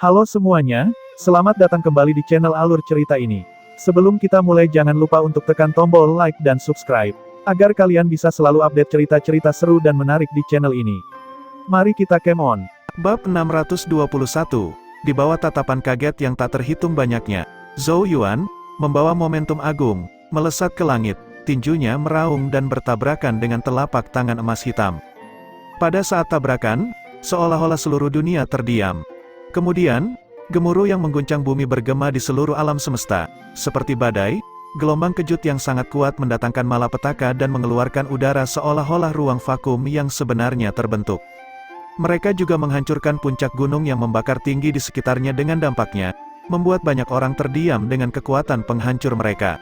Halo semuanya, selamat datang kembali di channel Alur Cerita ini. Sebelum kita mulai jangan lupa untuk tekan tombol like dan subscribe, agar kalian bisa selalu update cerita-cerita seru dan menarik di channel ini. Mari kita game on. Bab 621, di bawah tatapan kaget yang tak terhitung banyaknya, Zhou Yuan, membawa momentum agung, melesat ke langit, tinjunya meraung dan bertabrakan dengan telapak tangan emas hitam. Pada saat tabrakan, seolah-olah seluruh dunia terdiam. Kemudian, gemuruh yang mengguncang bumi bergema di seluruh alam semesta. Seperti badai, gelombang kejut yang sangat kuat mendatangkan malapetaka dan mengeluarkan udara seolah-olah ruang vakum yang sebenarnya terbentuk. Mereka juga menghancurkan puncak gunung yang membakar tinggi di sekitarnya dengan dampaknya, membuat banyak orang terdiam dengan kekuatan penghancur mereka.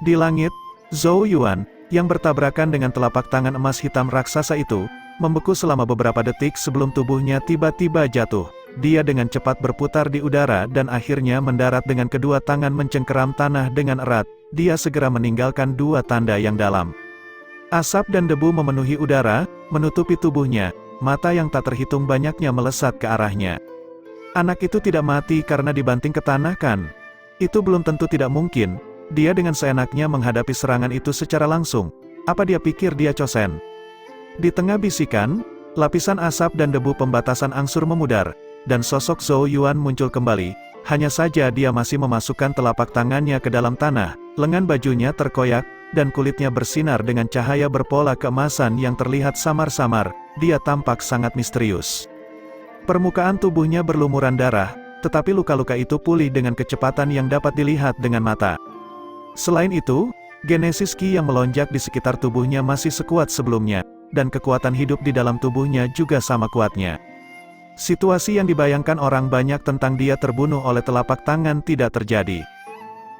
Di langit, Zhou Yuan, yang bertabrakan dengan telapak tangan emas hitam raksasa itu, membeku selama beberapa detik sebelum tubuhnya tiba-tiba jatuh. Dia dengan cepat berputar di udara dan akhirnya mendarat dengan kedua tangan mencengkeram tanah dengan erat. Dia segera meninggalkan dua tanda yang dalam. Asap dan debu memenuhi udara, menutupi tubuhnya, mata yang tak terhitung banyaknya melesat ke arahnya. Anak itu tidak mati karena dibanting ke tanah kan? Itu belum tentu tidak mungkin. Dia dengan seenaknya menghadapi serangan itu secara langsung. Apa dia pikir dia Chosen? Di tengah bisikan, lapisan asap dan debu pembatasan angsur memudar, dan sosok Zhou Yuan muncul kembali. Hanya saja dia masih memasukkan telapak tangannya ke dalam tanah, lengan bajunya terkoyak, dan kulitnya bersinar dengan cahaya berpola keemasan yang terlihat samar-samar. Dia tampak sangat misterius. Permukaan tubuhnya berlumuran darah, tetapi luka-luka itu pulih dengan kecepatan yang dapat dilihat dengan mata. Selain itu, genesis Qi yang melonjak di sekitar tubuhnya masih sekuat sebelumnya, dan kekuatan hidup di dalam tubuhnya juga sama kuatnya. Situasi yang dibayangkan orang banyak tentang dia terbunuh oleh telapak tangan tidak terjadi.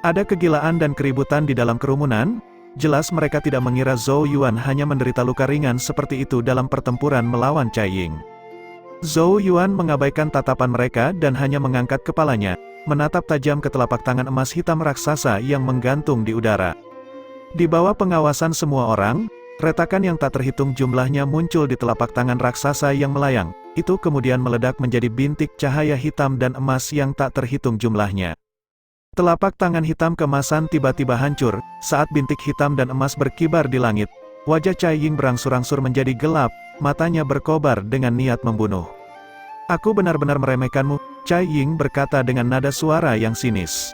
Ada kegilaan dan keributan di dalam kerumunan. Jelas mereka tidak mengira Zhou Yuan hanya menderita luka ringan seperti itu dalam pertempuran melawan Cai Ying. Zhou Yuan mengabaikan tatapan mereka dan hanya mengangkat kepalanya, menatap tajam ke telapak tangan emas hitam raksasa yang menggantung di udara. Di bawah pengawasan semua orang, retakan yang tak terhitung jumlahnya muncul di telapak tangan raksasa yang melayang. Itu kemudian meledak menjadi bintik cahaya hitam dan emas yang tak terhitung jumlahnya. Telapak tangan hitam keemasan tiba-tiba hancur, saat bintik hitam dan emas berkibar di langit. Wajah Cai Ying berangsur-angsur menjadi gelap, matanya berkobar dengan niat membunuh. "Aku benar-benar meremehkanmu," Cai Ying berkata dengan nada suara yang sinis.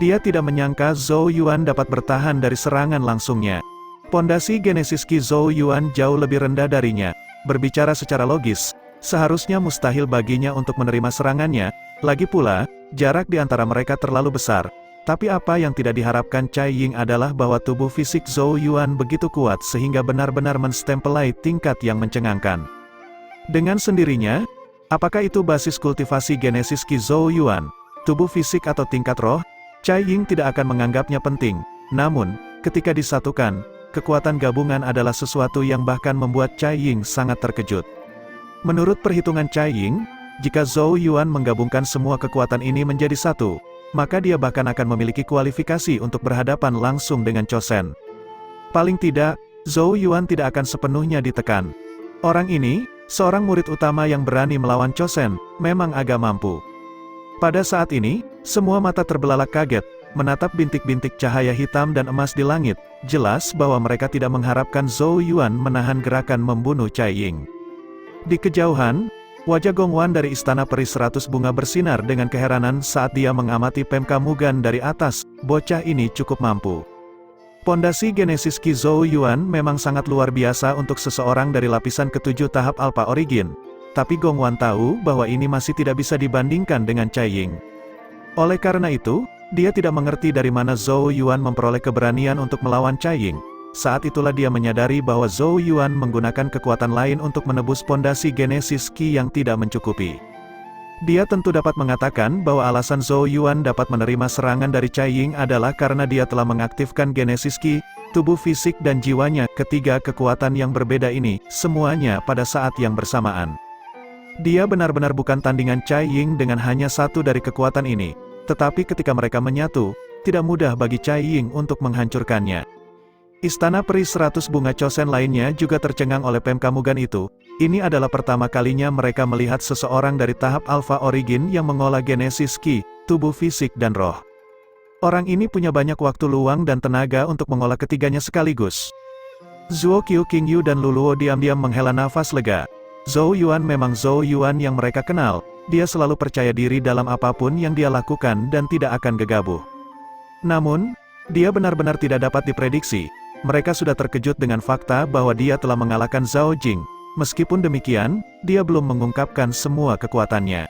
Dia tidak menyangka Zhou Yuan dapat bertahan dari serangan langsungnya. Pondasi genesis Qi Zhou Yuan jauh lebih rendah darinya. Berbicara secara logis, seharusnya mustahil baginya untuk menerima serangannya. Lagi pula, jarak di antara mereka terlalu besar. Tapi apa yang tidak diharapkan Cai Ying adalah bahwa tubuh fisik Zhou Yuan begitu kuat sehingga benar-benar menstempelai tingkat yang mencengangkan. Dengan sendirinya, apakah itu basis kultivasi genesis Qi Zhou Yuan, tubuh fisik atau tingkat roh? Cai Ying tidak akan menganggapnya penting. Namun, ketika disatukan, kekuatan gabungan adalah sesuatu yang bahkan membuat Cai Ying sangat terkejut. Menurut perhitungan Cai Ying, jika Zhou Yuan menggabungkan semua kekuatan ini menjadi satu, maka dia bahkan akan memiliki kualifikasi untuk berhadapan langsung dengan Chosen. Paling tidak, Zhou Yuan tidak akan sepenuhnya ditekan. Orang ini, seorang murid utama yang berani melawan Chosen, memang agak mampu. Pada saat ini, semua mata terbelalak kaget, menatap bintik-bintik cahaya hitam dan emas di langit. Jelas bahwa mereka tidak mengharapkan Zhou Yuan menahan gerakan membunuh Cai Ying. Di kejauhan, wajah Gong Wan dari Istana Peri 100 Bunga bersinar dengan keheranan saat dia mengamati Pemka Mugan dari atas. Bocah ini cukup mampu. Pondasi genesis Qi Zhou Yuan memang sangat luar biasa untuk seseorang dari lapisan ketujuh tahap Alpha Origin. Tapi Gong Wan tahu bahwa ini masih tidak bisa dibandingkan dengan Cai Ying. Oleh karena itu, dia tidak mengerti dari mana Zhou Yuan memperoleh keberanian untuk melawan Cai Ying. Saat itulah dia menyadari bahwa Zhou Yuan menggunakan kekuatan lain untuk menebus pondasi genesis Qi yang tidak mencukupi. Dia tentu dapat mengatakan bahwa alasan Zhou Yuan dapat menerima serangan dari Cai Ying adalah karena dia telah mengaktifkan genesis Qi, tubuh fisik dan jiwanya. Ketiga kekuatan yang berbeda ini, semuanya pada saat yang bersamaan. Dia benar-benar bukan tandingan Cai Ying dengan hanya satu dari kekuatan ini. Tetapi ketika mereka menyatu, tidak mudah bagi Cai Ying untuk menghancurkannya. Istana Peri 100 Bunga Chosen lainnya juga tercengang oleh Pemkamugan itu. Ini adalah pertama kalinya mereka melihat seseorang dari tahap Alpha Origin yang mengolah genesis Ki, tubuh fisik dan roh. Orang ini punya banyak waktu luang dan tenaga untuk mengolah ketiganya sekaligus. Zuo Qiu, King Yu dan Luluo diam-diam menghela nafas lega. Zhou Yuan memang Zhou Yuan yang mereka kenal, dia selalu percaya diri dalam apapun yang dia lakukan dan tidak akan gegabah. Namun, dia benar-benar tidak dapat diprediksi. Mereka sudah terkejut dengan fakta bahwa dia telah mengalahkan Zhao Jing. Meskipun demikian, dia belum mengungkapkan semua kekuatannya.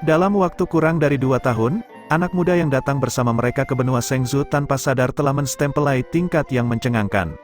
Dalam waktu kurang dari 2 tahun, anak muda yang datang bersama mereka ke benua Shengzu tanpa sadar telah menstempelai tingkat yang mencengangkan.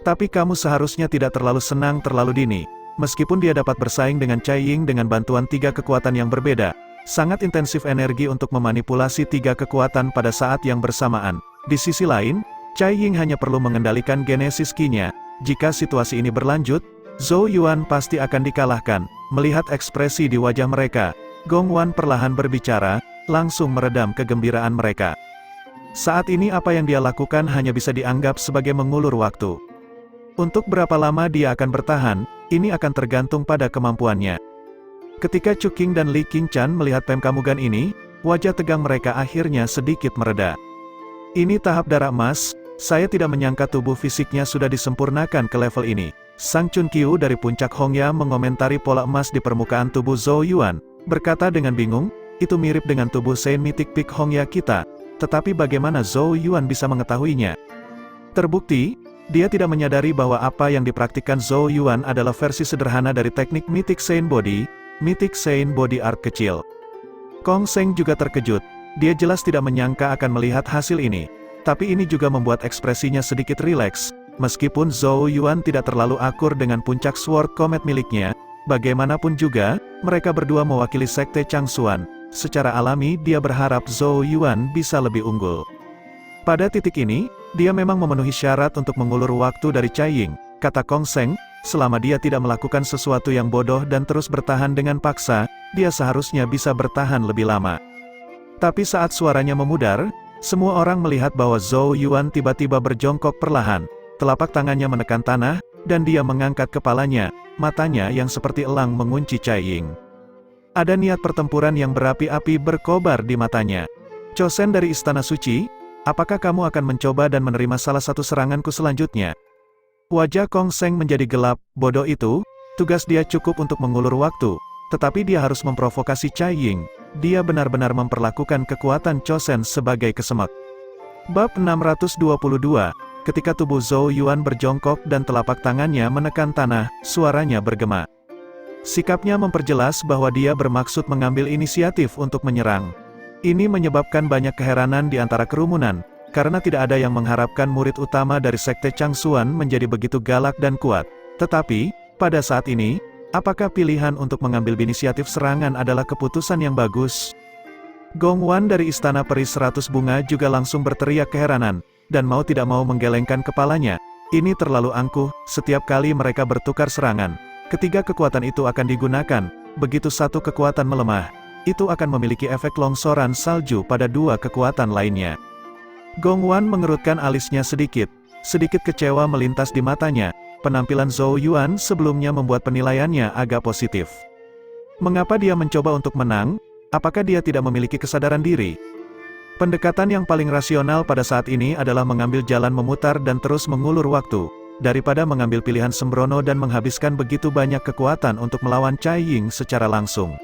Tapi kamu seharusnya tidak terlalu senang terlalu dini. Meskipun dia dapat bersaing dengan Cai Ying dengan bantuan 3 kekuatan yang berbeda, sangat intensif energi untuk memanipulasi 3 kekuatan pada saat yang bersamaan. Di sisi lain, Cai Ying hanya perlu mengendalikan genesis Ki-nya. Jika situasi ini berlanjut, Zhou Yuan pasti akan dikalahkan. Melihat ekspresi di wajah mereka, Gong Wan perlahan berbicara, langsung meredam kegembiraan mereka. Saat ini apa yang dia lakukan hanya bisa dianggap sebagai mengulur waktu. Untuk berapa lama dia akan bertahan, ini akan tergantung pada kemampuannya. Ketika Chu Qing dan Li Qingchan melihat Pemkamugan ini, wajah tegang mereka akhirnya sedikit mereda. Ini tahap darah emas, saya tidak menyangka tubuh fisiknya sudah disempurnakan ke level ini. Sang Chun Qiu dari puncak Hongya mengomentari pola emas di permukaan tubuh Zhou Yuan, berkata dengan bingung, itu mirip dengan tubuh Saint Mythic Peak Hongya kita, tetapi bagaimana Zhou Yuan bisa mengetahuinya? Terbukti, dia tidak menyadari bahwa apa yang dipraktikkan Zhou Yuan adalah versi sederhana dari teknik Mythic Saint Body Art kecil. Kong Seng juga terkejut, dia jelas tidak menyangka akan melihat hasil ini. Tapi ini juga membuat ekspresinya sedikit rileks. Meskipun Zhou Yuan tidak terlalu akur dengan puncak Sword Comet miliknya, bagaimanapun juga, mereka berdua mewakili Sekte Changsuan. Secara alami dia berharap Zhou Yuan bisa lebih unggul. Pada titik ini, dia memang memenuhi syarat untuk mengulur waktu dari Cai Ying, kata Kong Seng, selama dia tidak melakukan sesuatu yang bodoh dan terus bertahan dengan paksa, dia seharusnya bisa bertahan lebih lama. Tapi saat suaranya memudar, semua orang melihat bahwa Zhou Yuan tiba-tiba berjongkok perlahan, telapak tangannya menekan tanah, dan dia mengangkat kepalanya, matanya yang seperti elang mengunci Cai Ying. Ada niat pertempuran yang berapi-api berkobar di matanya. Chosen dari Istana Suci, apakah kamu akan mencoba dan menerima salah satu seranganku selanjutnya? Wajah Kong Seng menjadi gelap, bodoh itu, tugas dia cukup untuk mengulur waktu, tetapi dia harus memprovokasi Cai Ying. Dia benar-benar memperlakukan kekuatan Chosen sebagai kesemek. Bab 622, ketika tubuh Zhou Yuan berjongkok dan telapak tangannya menekan tanah, suaranya bergema. Sikapnya memperjelas bahwa dia bermaksud mengambil inisiatif untuk menyerang. Ini menyebabkan banyak keheranan di antara kerumunan, karena tidak ada yang mengharapkan murid utama dari Sekte Changsuan menjadi begitu galak dan kuat. Tetapi, pada saat ini, apakah pilihan untuk mengambil inisiatif serangan adalah keputusan yang bagus? Gong Wan dari Istana Peri 100 Bunga juga langsung berteriak keheranan, dan mau tidak mau menggelengkan kepalanya. Ini terlalu angkuh, setiap kali mereka bertukar serangan. Ketiga kekuatan itu akan digunakan, begitu satu kekuatan melemah, itu akan memiliki efek longsoran salju pada 2 kekuatan lainnya. Gong Wan mengerutkan alisnya sedikit kecewa melintas di matanya. Penampilan Zhou Yuan sebelumnya membuat penilaiannya agak positif. Mengapa dia mencoba untuk menang? Apakah dia tidak memiliki kesadaran diri? Pendekatan yang paling rasional pada saat ini adalah mengambil jalan memutar dan terus mengulur waktu, daripada mengambil pilihan sembrono dan menghabiskan begitu banyak kekuatan untuk melawan Cai Ying secara langsung.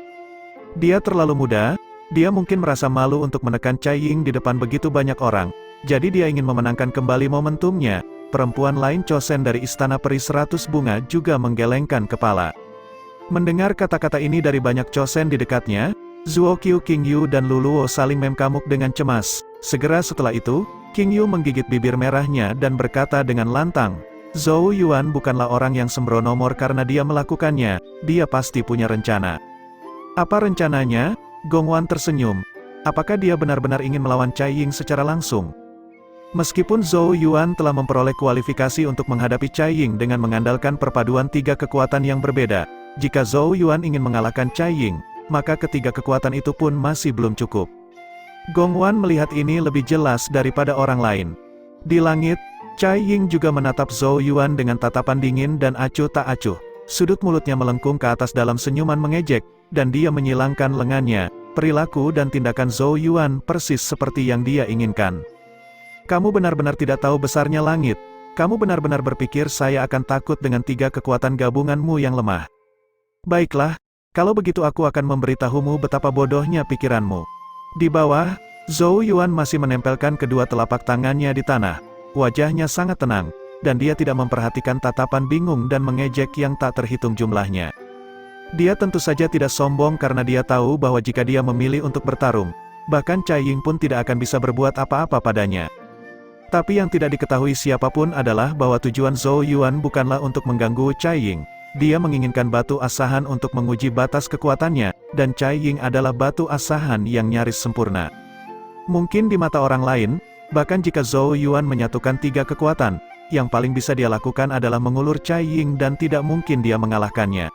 Dia terlalu muda, dia mungkin merasa malu untuk menekan Cai Ying di depan begitu banyak orang, jadi dia ingin memenangkan kembali momentumnya. Perempuan lain Chosen dari Istana Peri 100 Bunga juga menggelengkan kepala. Mendengar kata-kata ini dari banyak Chosen di dekatnya, Zuo Qiu, King Yu dan Luluo saling memkamuk dengan cemas. Segera setelah itu, King Yu menggigit bibir merahnya dan berkata dengan lantang, Zhou Yuan bukanlah orang yang sembrono karena dia melakukannya, dia pasti punya rencana. Apa rencananya? Gong Wan tersenyum. Apakah dia benar-benar ingin melawan Cai Ying secara langsung? Meskipun Zhou Yuan telah memperoleh kualifikasi untuk menghadapi Cai Ying dengan mengandalkan perpaduan 3 kekuatan yang berbeda, jika Zhou Yuan ingin mengalahkan Cai Ying, maka ketiga kekuatan itu pun masih belum cukup. Gong Wan melihat ini lebih jelas daripada orang lain. Di langit, Cai Ying juga menatap Zhou Yuan dengan tatapan dingin dan acuh tak acuh. Sudut mulutnya melengkung ke atas dalam senyuman mengejek, dan dia menyilangkan lengannya. Perilaku dan tindakan Zhou Yuan persis seperti yang dia inginkan. Kamu benar-benar tidak tahu besarnya langit. Kamu benar-benar berpikir saya akan takut dengan 3 kekuatan gabunganmu yang lemah. Baiklah, kalau begitu aku akan memberitahumu betapa bodohnya pikiranmu. Di bawah, Zhou Yuan masih menempelkan kedua telapak tangannya di tanah. Wajahnya sangat tenang, dan dia tidak memperhatikan tatapan bingung dan mengejek yang tak terhitung jumlahnya. Dia tentu saja tidak sombong karena dia tahu bahwa jika dia memilih untuk bertarung, bahkan Cai Ying pun tidak akan bisa berbuat apa-apa padanya. Tapi yang tidak diketahui siapapun adalah bahwa tujuan Zhou Yuan bukanlah untuk mengganggu Cai Ying. Dia menginginkan batu asahan untuk menguji batas kekuatannya, dan Cai Ying adalah batu asahan yang nyaris sempurna. Mungkin di mata orang lain, bahkan jika Zhou Yuan menyatukan 3 kekuatan, yang paling bisa dia lakukan adalah mengulur Cai Ying dan tidak mungkin dia mengalahkannya.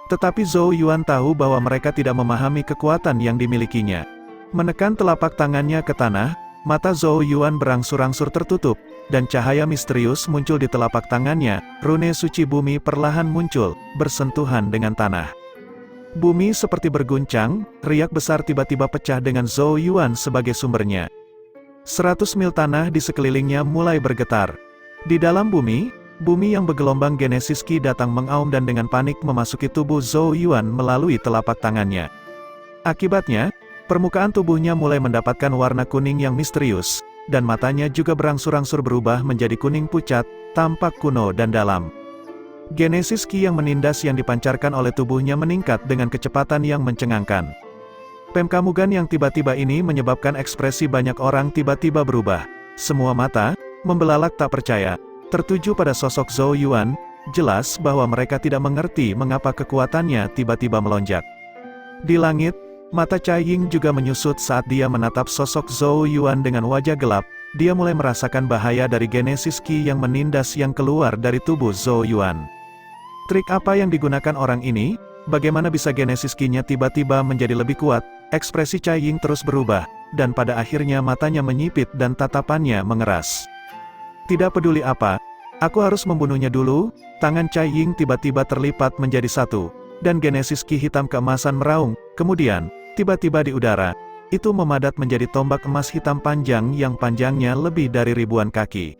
Tetapi Zhou Yuan tahu bahwa mereka tidak memahami kekuatan yang dimilikinya. Menekan telapak tangannya ke tanah, mata Zhou Yuan berangsur-angsur tertutup, dan cahaya misterius muncul di telapak tangannya. Rune suci bumi perlahan muncul, bersentuhan dengan tanah. Bumi seperti berguncang, riak besar tiba-tiba pecah dengan Zhou Yuan sebagai sumbernya. 100 mil tanah di sekelilingnya mulai bergetar. Di dalam bumi yang bergelombang Genesis Ki datang mengaum dan dengan panik memasuki tubuh Zhou Yuan melalui telapak tangannya. Akibatnya, permukaan tubuhnya mulai mendapatkan warna kuning yang misterius, dan matanya juga berangsur-angsur berubah menjadi kuning pucat, tampak kuno dan dalam. Genesis Ki yang menindas yang dipancarkan oleh tubuhnya meningkat dengan kecepatan yang mencengangkan. Pemkamugan yang tiba-tiba ini menyebabkan ekspresi banyak orang tiba-tiba berubah. Semua mata, membelalak tak percaya, tertuju pada sosok Zhou Yuan. Jelas bahwa mereka tidak mengerti mengapa kekuatannya tiba-tiba melonjak. Di langit, mata Cai Ying juga menyusut saat dia menatap sosok Zhou Yuan dengan wajah gelap. Dia mulai merasakan bahaya dari Genesis Ki yang menindas yang keluar dari tubuh Zhou Yuan. Trik apa yang digunakan orang ini? Bagaimana bisa Genesis Ki-nya tiba-tiba menjadi lebih kuat? Ekspresi Cai Ying terus berubah, dan pada akhirnya matanya menyipit dan tatapannya mengeras. Tidak peduli apa, aku harus membunuhnya dulu. Tangan Cai Ying tiba-tiba terlipat menjadi satu, dan Genesis Ki hitam keemasan meraung. Kemudian, tiba-tiba di udara, itu memadat menjadi tombak emas hitam panjang yang panjangnya lebih dari ribuan kaki.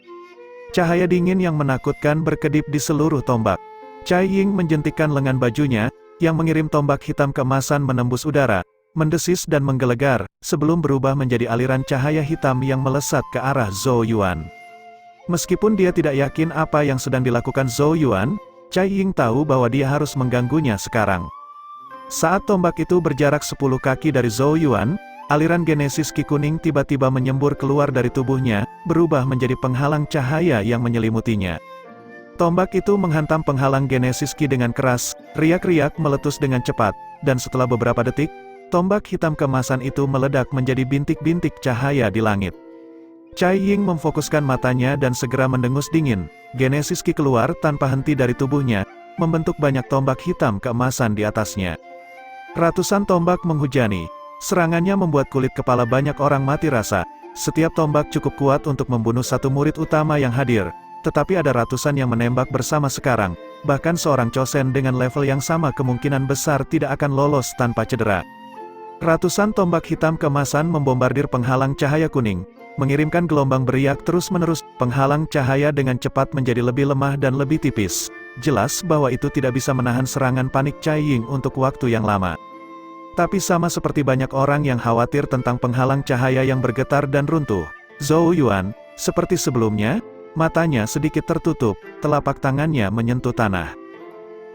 Cahaya dingin yang menakutkan berkedip di seluruh tombak. Cai Ying menjentikkan lengan bajunya, yang mengirim tombak hitam keemasan menembus udara, mendesis dan menggelegar, sebelum berubah menjadi aliran cahaya hitam yang melesat ke arah Zhou Yuan. Meskipun dia tidak yakin apa yang sedang dilakukan Zhou Yuan, Cai Ying tahu bahwa dia harus mengganggunya sekarang. Saat tombak itu berjarak 10 kaki dari Zhou Yuan, aliran Genesis Ki kuning tiba-tiba menyembur keluar dari tubuhnya, berubah menjadi penghalang cahaya yang menyelimutinya. Tombak itu menghantam penghalang Genesis Ki dengan keras, riak-riak meletus dengan cepat, dan setelah beberapa detik, tombak hitam keemasan itu meledak menjadi bintik-bintik cahaya di langit. Cai Ying memfokuskan matanya dan segera mendengus dingin. Genesis Ki keluar tanpa henti dari tubuhnya, membentuk banyak tombak hitam keemasan di atasnya. Ratusan tombak menghujani. Serangannya membuat kulit kepala banyak orang mati rasa. Setiap tombak cukup kuat untuk membunuh satu murid utama yang hadir. Tetapi ada ratusan yang menembak bersama sekarang. Bahkan seorang Chosen dengan level yang sama kemungkinan besar tidak akan lolos tanpa cedera. Ratusan tombak hitam keemasan membombardir penghalang cahaya kuning, mengirimkan gelombang beriak terus-menerus. Penghalang cahaya dengan cepat menjadi lebih lemah dan lebih tipis. Jelas bahwa itu tidak bisa menahan serangan panik Cai Ying untuk waktu yang lama. Tapi sama seperti banyak orang yang khawatir tentang penghalang cahaya yang bergetar dan runtuh, Zhou Yuan, seperti sebelumnya, matanya sedikit tertutup, telapak tangannya menyentuh tanah.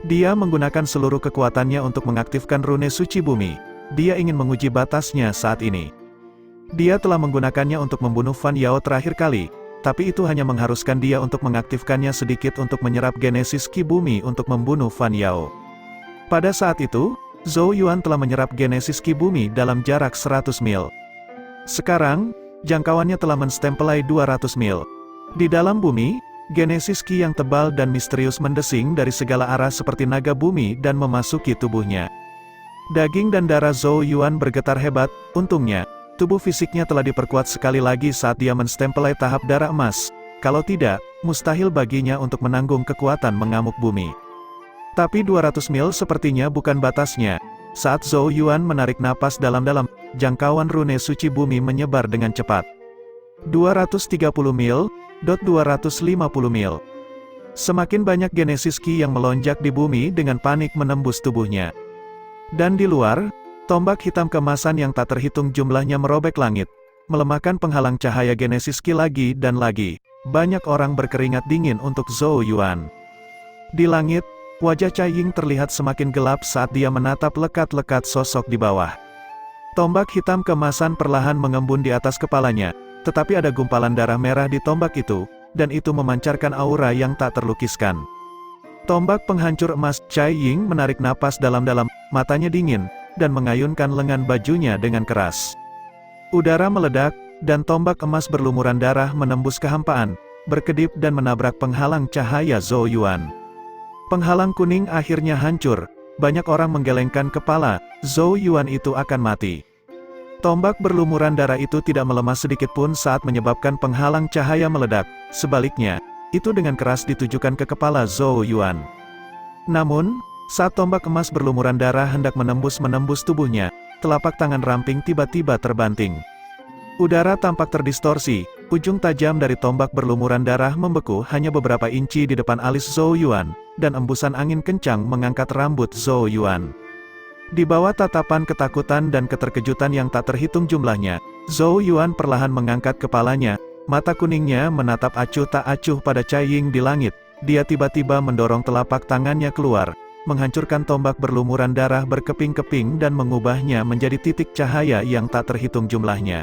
Dia menggunakan seluruh kekuatannya untuk mengaktifkan rune suci bumi. Dia ingin menguji batasnya saat ini. Dia telah menggunakannya untuk membunuh Fan Yao terakhir kali, tapi itu hanya mengharuskan dia untuk mengaktifkannya sedikit untuk menyerap Genesis Ki bumi untuk membunuh Fan Yao. Pada saat itu, Zhou Yuan telah menyerap Genesis Ki bumi dalam jarak 100 mil. Sekarang, jangkauannya telah menstempelai 200 mil. Di dalam bumi, Genesis Ki yang tebal dan misterius mendesing dari segala arah seperti naga bumi dan memasuki tubuhnya. Daging dan darah Zhou Yuan bergetar hebat. Untungnya, tubuh fisiknya telah diperkuat sekali lagi saat dia menstempelai tahap darah emas. Kalau tidak, mustahil baginya untuk menanggung kekuatan mengamuk bumi. Tapi 200 mil sepertinya bukan batasnya. Saat Zhou Yuan menarik napas dalam-dalam, jangkauan rune suci bumi menyebar dengan cepat. 230 mil, 250 mil. Semakin banyak Genesis Ki yang melonjak di bumi dengan panik menembus tubuhnya. Dan di luar, tombak hitam keemasan yang tak terhitung jumlahnya merobek langit, melemahkan penghalang cahaya Genesis Ki lagi dan lagi. Banyak orang berkeringat dingin untuk Zhou Yuan. Di langit, wajah Cai Ying terlihat semakin gelap saat dia menatap lekat-lekat sosok di bawah. Tombak hitam keemasan perlahan mengembun di atas kepalanya, tetapi ada gumpalan darah merah di tombak itu, dan itu memancarkan aura yang tak terlukiskan. Tombak penghancur emas, Cai Ying menarik napas dalam-dalam, matanya dingin, dan mengayunkan lengan bajunya dengan keras. Udara meledak, dan tombak emas berlumuran darah menembus kehampaan, berkedip dan menabrak penghalang cahaya Zhou Yuan. Penghalang kuning akhirnya hancur, banyak orang menggelengkan kepala, Zhou Yuan itu akan mati. Tombak berlumuran darah itu tidak melemah sedikit pun saat menyebabkan penghalang cahaya meledak, sebaliknya, itu dengan keras ditujukan ke kepala Zhou Yuan. Namun, saat tombak emas berlumuran darah hendak menembus tubuhnya, telapak tangan ramping tiba-tiba terbanting. Udara tampak terdistorsi, ujung tajam dari tombak berlumuran darah membeku hanya beberapa inci di depan alis Zhou Yuan, dan embusan angin kencang mengangkat rambut Zhou Yuan. Di bawah tatapan ketakutan dan keterkejutan yang tak terhitung jumlahnya, Zhou Yuan perlahan mengangkat kepalanya, mata kuningnya menatap acuh tak acuh pada Cai Ying di langit. Dia tiba-tiba mendorong telapak tangannya keluar, menghancurkan tombak berlumuran darah berkeping-keping dan mengubahnya menjadi titik cahaya yang tak terhitung jumlahnya.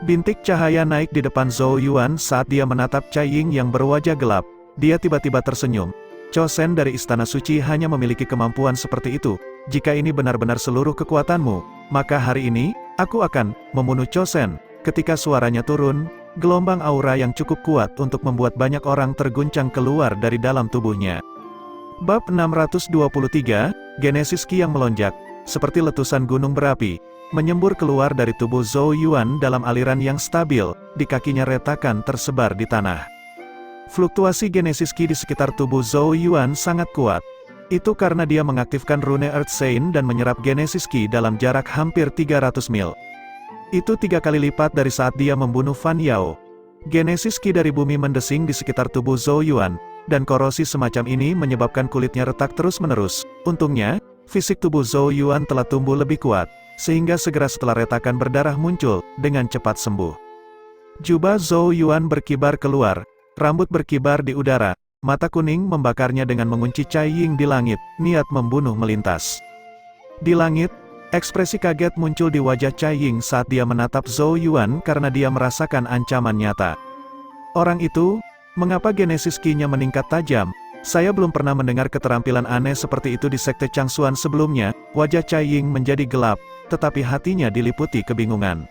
Bintik cahaya naik di depan Zhou Yuan saat dia menatap Cai Ying yang berwajah gelap. Dia tiba-tiba tersenyum. Chosen dari Istana Suci hanya memiliki kemampuan seperti itu. Jika ini benar-benar seluruh kekuatanmu, maka hari ini, aku akan membunuh Chosen. Ketika suaranya turun, gelombang aura yang cukup kuat untuk membuat banyak orang terguncang keluar dari dalam tubuhnya. Bab 623, Genesis Ki yang melonjak, seperti letusan gunung berapi, menyembur keluar dari tubuh Zhou Yuan dalam aliran yang stabil, di kakinya retakan tersebar di tanah. Fluktuasi Genesis Ki di sekitar tubuh Zhou Yuan sangat kuat. Itu karena dia mengaktifkan rune Earth Sign dan menyerap Genesis Ki dalam jarak hampir 300 mil. Itu 3 kali lipat dari saat dia membunuh Fan Yao. Genesis Ki dari bumi mendesing di sekitar tubuh Zhou Yuan, dan korosi semacam ini menyebabkan kulitnya retak terus-menerus. Untungnya, fisik tubuh Zhou Yuan telah tumbuh lebih kuat, sehingga segera setelah retakan berdarah muncul, dengan cepat sembuh. Jubah Zhou Yuan berkibar keluar, rambut berkibar di udara, mata kuning membakarnya dengan mengunci Cai Ying di langit, niat membunuh melintas. Di langit, ekspresi kaget muncul di wajah Cai Ying saat dia menatap Zhou Yuan karena dia merasakan ancaman nyata. Orang itu, mengapa Genesis Ki-nya meningkat tajam? Saya belum pernah mendengar keterampilan aneh seperti itu di Sekte Changsuan sebelumnya. Wajah Cai Ying menjadi gelap, tetapi hatinya diliputi kebingungan.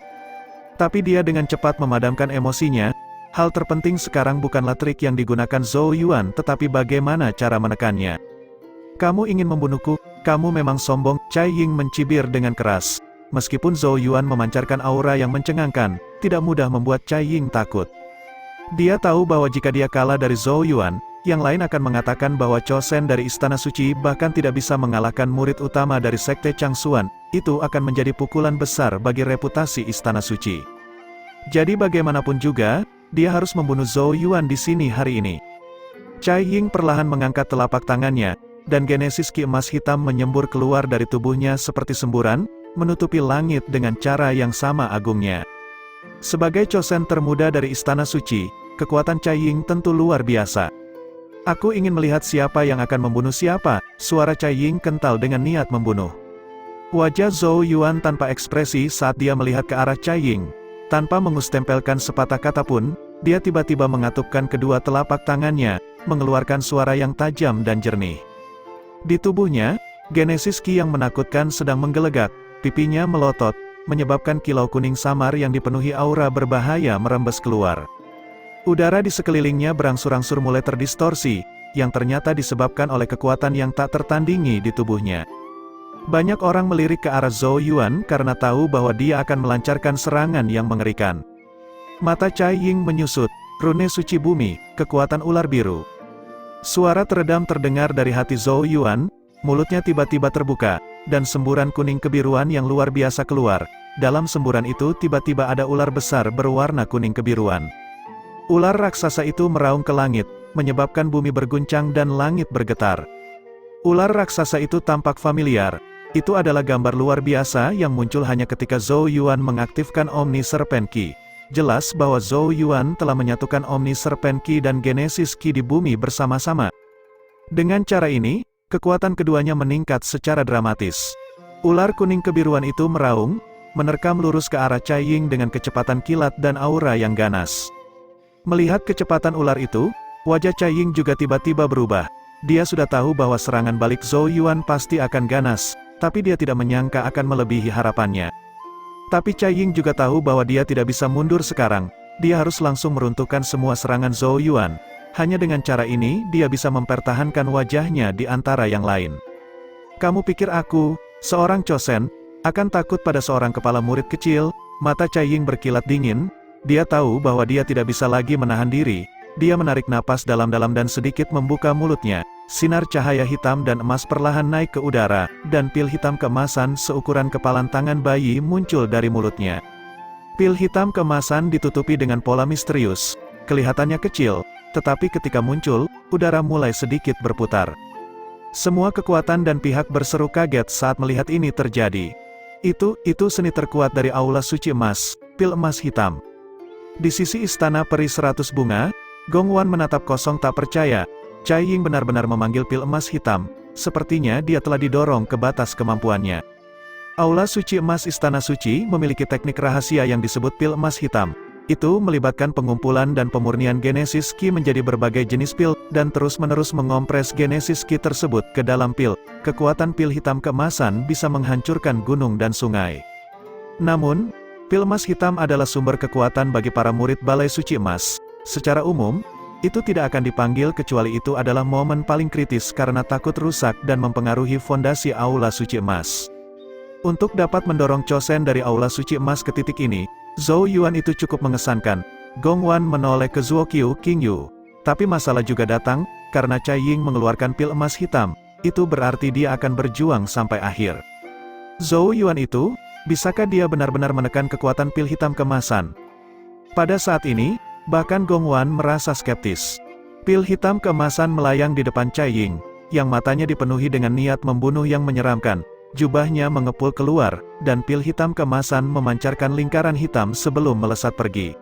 Tapi dia dengan cepat memadamkan emosinya. Hal terpenting sekarang bukanlah trik yang digunakan Zhou Yuan, tetapi bagaimana cara menekannya. Kamu ingin membunuhku? Kamu memang sombong, Cai Ying mencibir dengan keras. Meskipun Zhou Yuan memancarkan aura yang mencengangkan, tidak mudah membuat Cai Ying takut. Dia tahu bahwa jika dia kalah dari Zhou Yuan, yang lain akan mengatakan bahwa Chosen dari Istana Suci bahkan tidak bisa mengalahkan murid utama dari Sekte Changsuan. Itu akan menjadi pukulan besar bagi reputasi Istana Suci. Jadi bagaimanapun juga, dia harus membunuh Zhou Yuan di sini hari ini. Cai Ying perlahan mengangkat telapak tangannya, dan Genesis Ki emas hitam menyembur keluar dari tubuhnya seperti semburan, menutupi langit dengan cara yang sama agungnya. Sebagai Chosen termuda dari Istana Suci, kekuatan Cai Ying tentu luar biasa. Aku ingin melihat siapa yang akan membunuh siapa, suara Cai Ying kental dengan niat membunuh. Wajah Zhou Yuan tanpa ekspresi saat dia melihat ke arah Cai Ying. Tanpa mengustempelkan sepatah kata pun, dia tiba-tiba mengatupkan kedua telapak tangannya, mengeluarkan suara yang tajam dan jernih. Di tubuhnya, Genesis Ki yang menakutkan sedang menggelegak, pipinya melotot, menyebabkan kilau kuning samar yang dipenuhi aura berbahaya merembes keluar. Udara di sekelilingnya berangsur-angsur mulai terdistorsi, yang ternyata disebabkan oleh kekuatan yang tak tertandingi di tubuhnya. Banyak orang melirik ke arah Zhou Yuan karena tahu bahwa dia akan melancarkan serangan yang mengerikan. Mata Cai Ying menyusut, Rune suci bumi, kekuatan ular biru. Suara teredam terdengar dari hati Zhou Yuan, mulutnya tiba-tiba terbuka, dan semburan kuning kebiruan yang luar biasa keluar. Dalam semburan itu tiba-tiba ada ular besar berwarna kuning kebiruan. Ular raksasa itu meraung ke langit, menyebabkan bumi berguncang dan langit bergetar. Ular raksasa itu tampak familiar. Itu adalah gambar luar biasa yang muncul hanya ketika Zhou Yuan mengaktifkan Omni Serpent Ki. Jelas bahwa Zhou Yuan telah menyatukan Omni Serpent Ki dan Genesis Ki di bumi bersama-sama. Dengan cara ini, kekuatan keduanya meningkat secara dramatis. Ular kuning kebiruan itu meraung, menerkam lurus ke arah Cai Ying dengan kecepatan kilat dan aura yang ganas. Melihat kecepatan ular itu, wajah Cai Ying juga tiba-tiba berubah. Dia sudah tahu bahwa serangan balik Zhou Yuan pasti akan ganas, tapi dia tidak menyangka akan melebihi harapannya. Tapi Cai Ying juga tahu bahwa dia tidak bisa mundur sekarang, dia harus langsung meruntuhkan semua serangan Zhou Yuan. Hanya dengan cara ini, dia bisa mempertahankan wajahnya di antara yang lain. Kamu pikir aku, seorang Chosen, akan takut pada seorang kepala murid kecil? Mata Cai Ying berkilat dingin. Dia tahu bahwa dia tidak bisa lagi menahan diri. Dia menarik napas dalam-dalam dan sedikit membuka mulutnya. Sinar cahaya hitam dan emas perlahan naik ke udara, dan pil hitam keemasan seukuran kepalan tangan bayi muncul dari mulutnya. Pil hitam keemasan ditutupi dengan pola misterius. Kelihatannya kecil, tetapi ketika muncul, udara mulai sedikit berputar. Semua kekuatan dan pihak berseru kaget saat melihat ini terjadi. Itu seni terkuat dari Aula Suci Emas, pil emas hitam. Di sisi istana peri 100 bunga, Gong Wan menatap kosong tak percaya. Cai Ying benar-benar memanggil pil emas hitam, sepertinya dia telah didorong ke batas kemampuannya. Aula Suci Emas Istana Suci memiliki teknik rahasia yang disebut pil emas hitam. Itu melibatkan pengumpulan dan pemurnian Genesis Ki menjadi berbagai jenis pil, dan terus-menerus mengompres Genesis Ki tersebut ke dalam pil. Kekuatan pil hitam keemasan bisa menghancurkan gunung dan sungai. Namun, pil emas hitam adalah sumber kekuatan bagi para murid Balai Suci Emas. Secara umum, itu tidak akan dipanggil kecuali itu adalah momen paling kritis karena takut rusak dan mempengaruhi fondasi Aula Suci Emas. Untuk dapat mendorong Chosen dari Aula Suci Emas ke titik ini, Zhou Yuan itu cukup mengesankan. Gong Wan menoleh ke Zuo Qiu King Yu. Tapi masalah juga datang, karena Cai Ying mengeluarkan pil emas hitam, itu berarti dia akan berjuang sampai akhir. Zhou Yuan itu, bisakah dia benar-benar menekan kekuatan pil hitam keemasan? Pada saat ini, bahkan Gong Wan merasa skeptis. Pil hitam keemasan melayang di depan Cai Ying, yang matanya dipenuhi dengan niat membunuh yang menyeramkan. Jubahnya mengepul keluar, dan pil hitam keemasan memancarkan lingkaran hitam sebelum melesat pergi.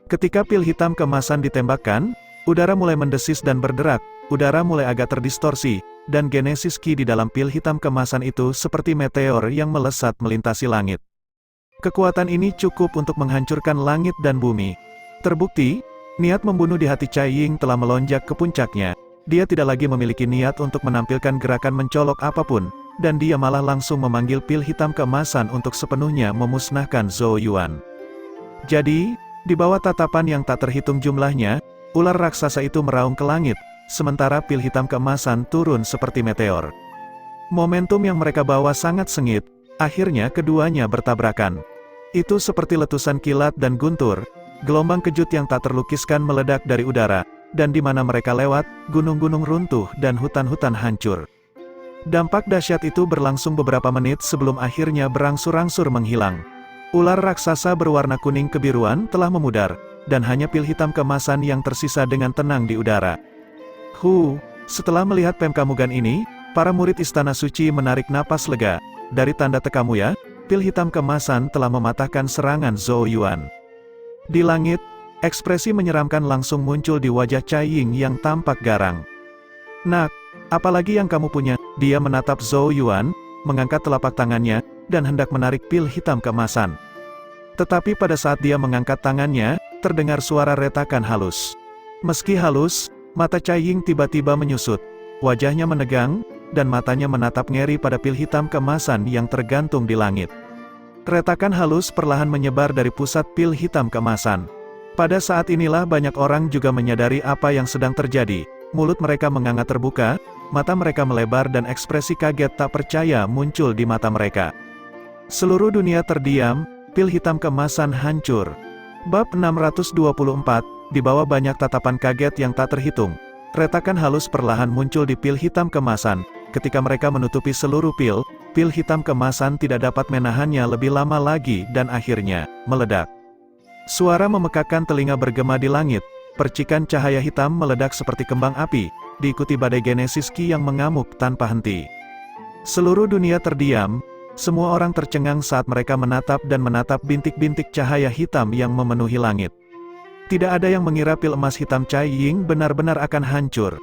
Ketika pil hitam keemasan ditembakkan, udara mulai mendesis dan berderak, udara mulai agak terdistorsi, dan Genesis Ki di dalam pil hitam keemasan itu seperti meteor yang melesat melintasi langit. Kekuatan ini cukup untuk menghancurkan langit dan bumi. Terbukti, niat membunuh di hati Cai Ying telah melonjak ke puncaknya. Dia tidak lagi memiliki niat untuk menampilkan gerakan mencolok apapun, dan dia malah langsung memanggil pil hitam keemasan untuk sepenuhnya memusnahkan Zhou Yuan. Jadi, di bawah tatapan yang tak terhitung jumlahnya, ular raksasa itu meraung ke langit, sementara pil hitam keemasan turun seperti meteor. Momentum yang mereka bawa sangat sengit, akhirnya keduanya bertabrakan. Itu seperti letusan kilat dan guntur, gelombang kejut yang tak terlukiskan meledak dari udara, dan di mana mereka lewat, gunung-gunung runtuh dan hutan-hutan hancur. Dampak dahsyat itu berlangsung beberapa menit sebelum akhirnya berangsur-angsur menghilang. Ular raksasa berwarna kuning kebiruan telah memudar, dan hanya pil hitam keemasan yang tersisa dengan tenang di udara. Setelah melihat Pemkamugan ini, para murid Istana Suci menarik napas lega. Dari tanda tekamu ya, pil hitam keemasan telah mematahkan serangan Zhou Yuan. Di langit, ekspresi menyeramkan langsung muncul di wajah Cai Ying yang tampak garang. Nak, apalagi yang kamu punya? Dia menatap Zhou Yuan, mengangkat telapak tangannya, dan hendak menarik pil hitam keemasan. Tetapi pada saat dia mengangkat tangannya, terdengar suara retakan halus. Meski halus, mata Cai Ying tiba-tiba menyusut. Wajahnya menegang, dan matanya menatap ngeri pada pil hitam keemasan yang tergantung di langit. Retakan halus perlahan menyebar dari pusat pil hitam keemasan. Pada saat inilah banyak orang juga menyadari apa yang sedang terjadi. Mulut mereka menganga terbuka, mata mereka melebar dan ekspresi kaget tak percaya muncul di mata mereka. Seluruh dunia terdiam, pil hitam keemasan hancur. Bab 624, di bawah banyak tatapan kaget yang tak terhitung. Retakan halus perlahan muncul di pil hitam kemasan. Ketika mereka menutupi seluruh pil hitam kemasan tidak dapat menahannya lebih lama lagi dan akhirnya meledak. Suara memekakkan telinga bergema di langit. Percikan cahaya hitam meledak seperti kembang api, diikuti badai Genesis Ki yang mengamuk tanpa henti. Seluruh dunia terdiam, semua orang tercengang saat mereka menatap bintik-bintik cahaya hitam yang memenuhi langit. Tidak ada yang mengira pil emas hitam Cai Ying benar-benar akan hancur.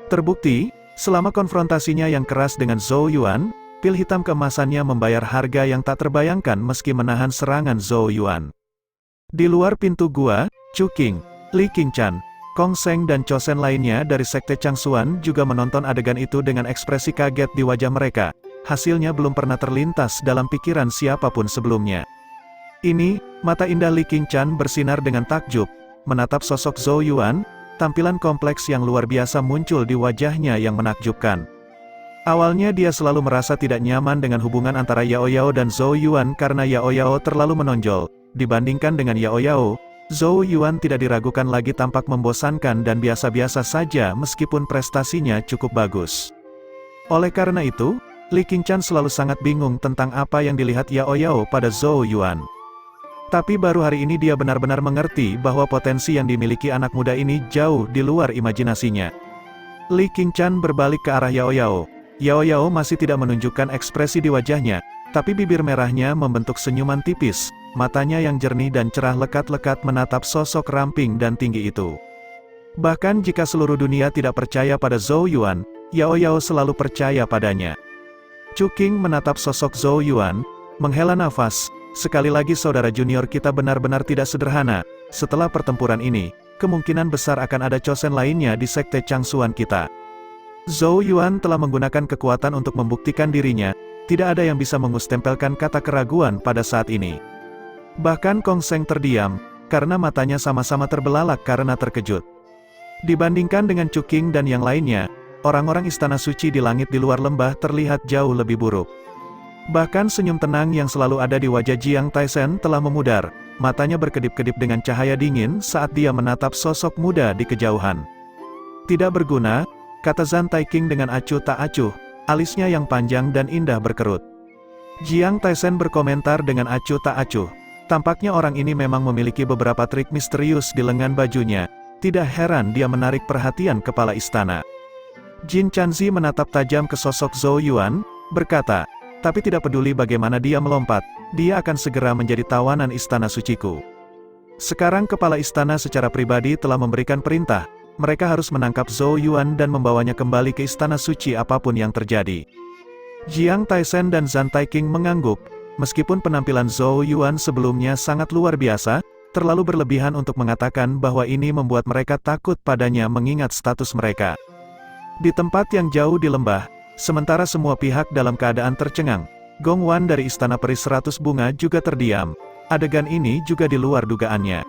Terbukti, selama konfrontasinya yang keras dengan Zhou Yuan, pil hitam keemasannya membayar harga yang tak terbayangkan meski menahan serangan Zhou Yuan. Di luar pintu gua, Chu Qing, Li Qingchan, Kong Sheng dan Chosen lainnya dari Sekte Changsuan juga menonton adegan itu dengan ekspresi kaget di wajah mereka. Hasilnya belum pernah terlintas dalam pikiran siapapun sebelumnya. Ini, mata indah Li Qingchan bersinar dengan takjub, menatap sosok Zhou Yuan, tampilan kompleks yang luar biasa muncul di wajahnya yang menakjubkan. Awalnya dia selalu merasa tidak nyaman dengan hubungan antara Yao Yao dan Zhou Yuan karena Yao Yao terlalu menonjol. Dibandingkan dengan Yao Yao, Zhou Yuan tidak diragukan lagi tampak membosankan dan biasa-biasa saja meskipun prestasinya cukup bagus. Oleh karena itu, Li Qingchan selalu sangat bingung tentang apa yang dilihat Yao Yao pada Zhou Yuan. Tapi baru hari ini dia benar-benar mengerti bahwa potensi yang dimiliki anak muda ini jauh di luar imajinasinya. Li Qingchan berbalik ke arah Yao Yao. Yao Yao masih tidak menunjukkan ekspresi di wajahnya, tapi bibir merahnya membentuk senyuman tipis, matanya yang jernih dan cerah lekat-lekat menatap sosok ramping dan tinggi itu. Bahkan jika seluruh dunia tidak percaya pada Zhou Yuan, Yao Yao selalu percaya padanya. Chu Qing menatap sosok Zhou Yuan, menghela nafas. Sekali lagi saudara junior kita benar-benar tidak sederhana. Setelah pertempuran ini, kemungkinan besar akan ada Chosen lainnya di Sekte Changsuan kita. Zhou Yuan telah menggunakan kekuatan untuk membuktikan dirinya, tidak ada yang bisa mengustempelkan kata keraguan pada saat ini. Bahkan Kong Sheng terdiam, karena matanya sama-sama terbelalak karena terkejut. Dibandingkan dengan Chu Qing dan yang lainnya, orang-orang istana suci di langit di luar lembah terlihat jauh lebih buruk. Bahkan senyum tenang yang selalu ada di wajah Jiang Taisen telah memudar, matanya berkedip-kedip dengan cahaya dingin saat dia menatap sosok muda di kejauhan. Tidak berguna, kata Zhan Taiqing dengan acuh tak acuh, alisnya yang panjang dan indah berkerut. Jiang Taisen berkomentar dengan acuh tak acuh, tampaknya orang ini memang memiliki beberapa trik misterius di lengan bajunya, tidak heran dia menarik perhatian kepala istana. Jin Chanzi menatap tajam ke sosok Zhou Yuan, berkata, tapi tidak peduli bagaimana dia melompat, dia akan segera menjadi tawanan istana suciku. Sekarang kepala istana secara pribadi telah memberikan perintah, mereka harus menangkap Zhou Yuan dan membawanya kembali ke istana suci apapun yang terjadi. Jiang Taisen dan Zhan Taiqing mengangguk, meskipun penampilan Zhou Yuan sebelumnya sangat luar biasa, terlalu berlebihan untuk mengatakan bahwa ini membuat mereka takut padanya mengingat status mereka. Di tempat yang jauh di lembah, sementara semua pihak dalam keadaan tercengang, Gong Wan dari Istana Peri 100 Bunga juga terdiam. Adegan ini juga di luar dugaannya.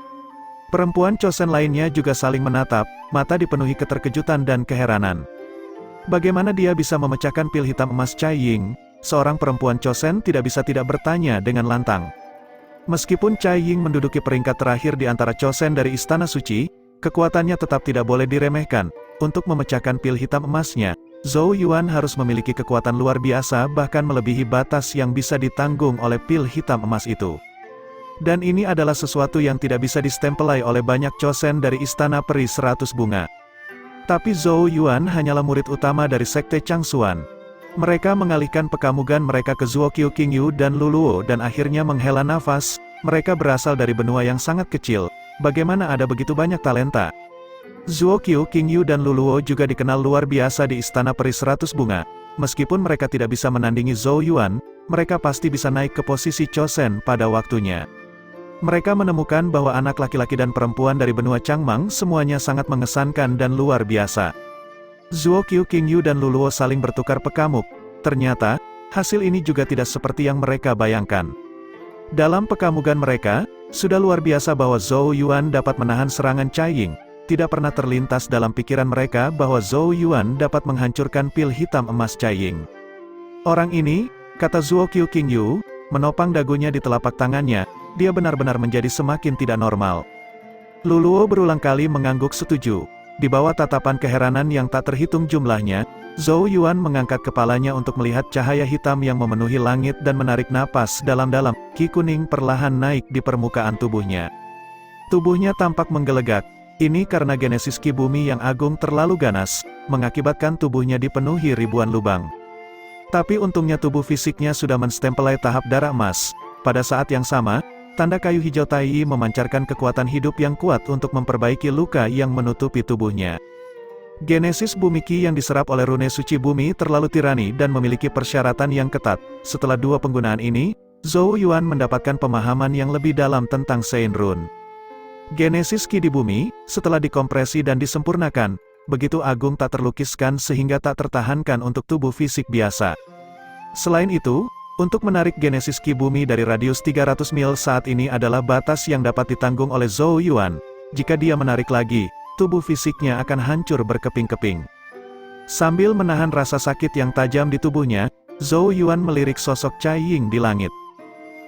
Perempuan Chosen lainnya juga saling menatap, mata dipenuhi keterkejutan dan keheranan. Bagaimana dia bisa memecahkan pil hitam emas Cai Ying? Seorang perempuan Chosen tidak bisa tidak bertanya dengan lantang. Meskipun Cai Ying menduduki peringkat terakhir di antara Chosen dari Istana Suci, kekuatannya tetap tidak boleh diremehkan. Untuk memecahkan pil hitam emasnya, Zhou Yuan harus memiliki kekuatan luar biasa bahkan melebihi batas yang bisa ditanggung oleh pil hitam emas itu. Dan ini adalah sesuatu yang tidak bisa distempelai oleh banyak Chosen dari Istana Peri 100 Bunga. Tapi Zhou Yuan hanyalah murid utama dari Sekte Changsuan. Mereka mengalihkan pekamugan mereka ke Zuokyu Qingyu dan Luluo dan akhirnya menghela nafas, mereka berasal dari benua yang sangat kecil, bagaimana ada begitu banyak talenta. Zuokyu Qingyu dan Luluo juga dikenal luar biasa di Istana Peri 100 Bunga. Meskipun mereka tidak bisa menandingi Zhou Yuan, mereka pasti bisa naik ke posisi Chosen pada waktunya. Mereka menemukan bahwa anak laki-laki dan perempuan dari benua Changmang semuanya sangat mengesankan dan luar biasa. Zuokyu Qingyu dan Luluo saling bertukar pekamuk. Ternyata, hasil ini juga tidak seperti yang mereka bayangkan. Dalam pekamugan mereka, sudah luar biasa bahwa Zhou Yuan dapat menahan serangan Cai Ying. Tidak pernah terlintas dalam pikiran mereka bahwa Zhou Yuan dapat menghancurkan pil hitam emas Cai Ying. Orang ini, kata Zuokyu Qingyu, menopang dagunya di telapak tangannya, dia benar-benar menjadi semakin tidak normal. Luluo berulang kali mengangguk setuju. Di bawah tatapan keheranan yang tak terhitung jumlahnya, Zhou Yuan mengangkat kepalanya untuk melihat cahaya hitam yang memenuhi langit dan menarik napas dalam-dalam. Ki kuning perlahan naik di permukaan tubuhnya. Tubuhnya tampak menggelegak. Ini karena genesis ki bumi yang agung terlalu ganas, mengakibatkan tubuhnya dipenuhi ribuan lubang. Tapi untungnya tubuh fisiknya sudah menstempelai tahap darah emas. Pada saat yang sama, tanda kayu hijau Tai memancarkan kekuatan hidup yang kuat untuk memperbaiki luka yang menutupi tubuhnya. Genesis bumi ki yang diserap oleh rune suci bumi terlalu tirani dan memiliki persyaratan yang ketat. Setelah 2 penggunaan ini, Zhou Yuan mendapatkan pemahaman yang lebih dalam tentang Sein Rune. Genesis ki di bumi, setelah dikompresi dan disempurnakan, begitu agung tak terlukiskan sehingga tak tertahankan untuk tubuh fisik biasa. Selain itu, untuk menarik genesis ki bumi dari radius 300 mil saat ini adalah batas yang dapat ditanggung oleh Zhou Yuan. Jika dia menarik lagi, tubuh fisiknya akan hancur berkeping-keping. Sambil menahan rasa sakit yang tajam di tubuhnya, Zhou Yuan melirik sosok Cai Ying di langit.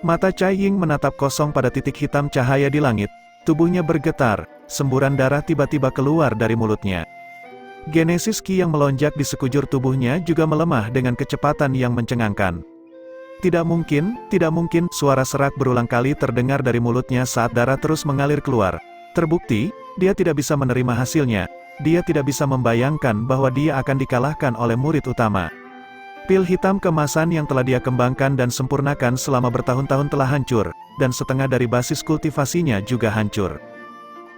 Mata Cai Ying menatap kosong pada titik hitam cahaya di langit, tubuhnya bergetar, semburan darah tiba-tiba keluar dari mulutnya. Genesis ki yang melonjak di sekujur tubuhnya juga melemah dengan kecepatan yang mencengangkan. Tidak mungkin, suara serak berulang kali terdengar dari mulutnya saat darah terus mengalir keluar. Terbukti, dia tidak bisa menerima hasilnya. Dia tidak bisa membayangkan bahwa dia akan dikalahkan oleh murid utama. Pil hitam keemasan yang telah dia kembangkan dan sempurnakan selama bertahun-tahun telah hancur, dan setengah dari basis kultivasinya juga hancur.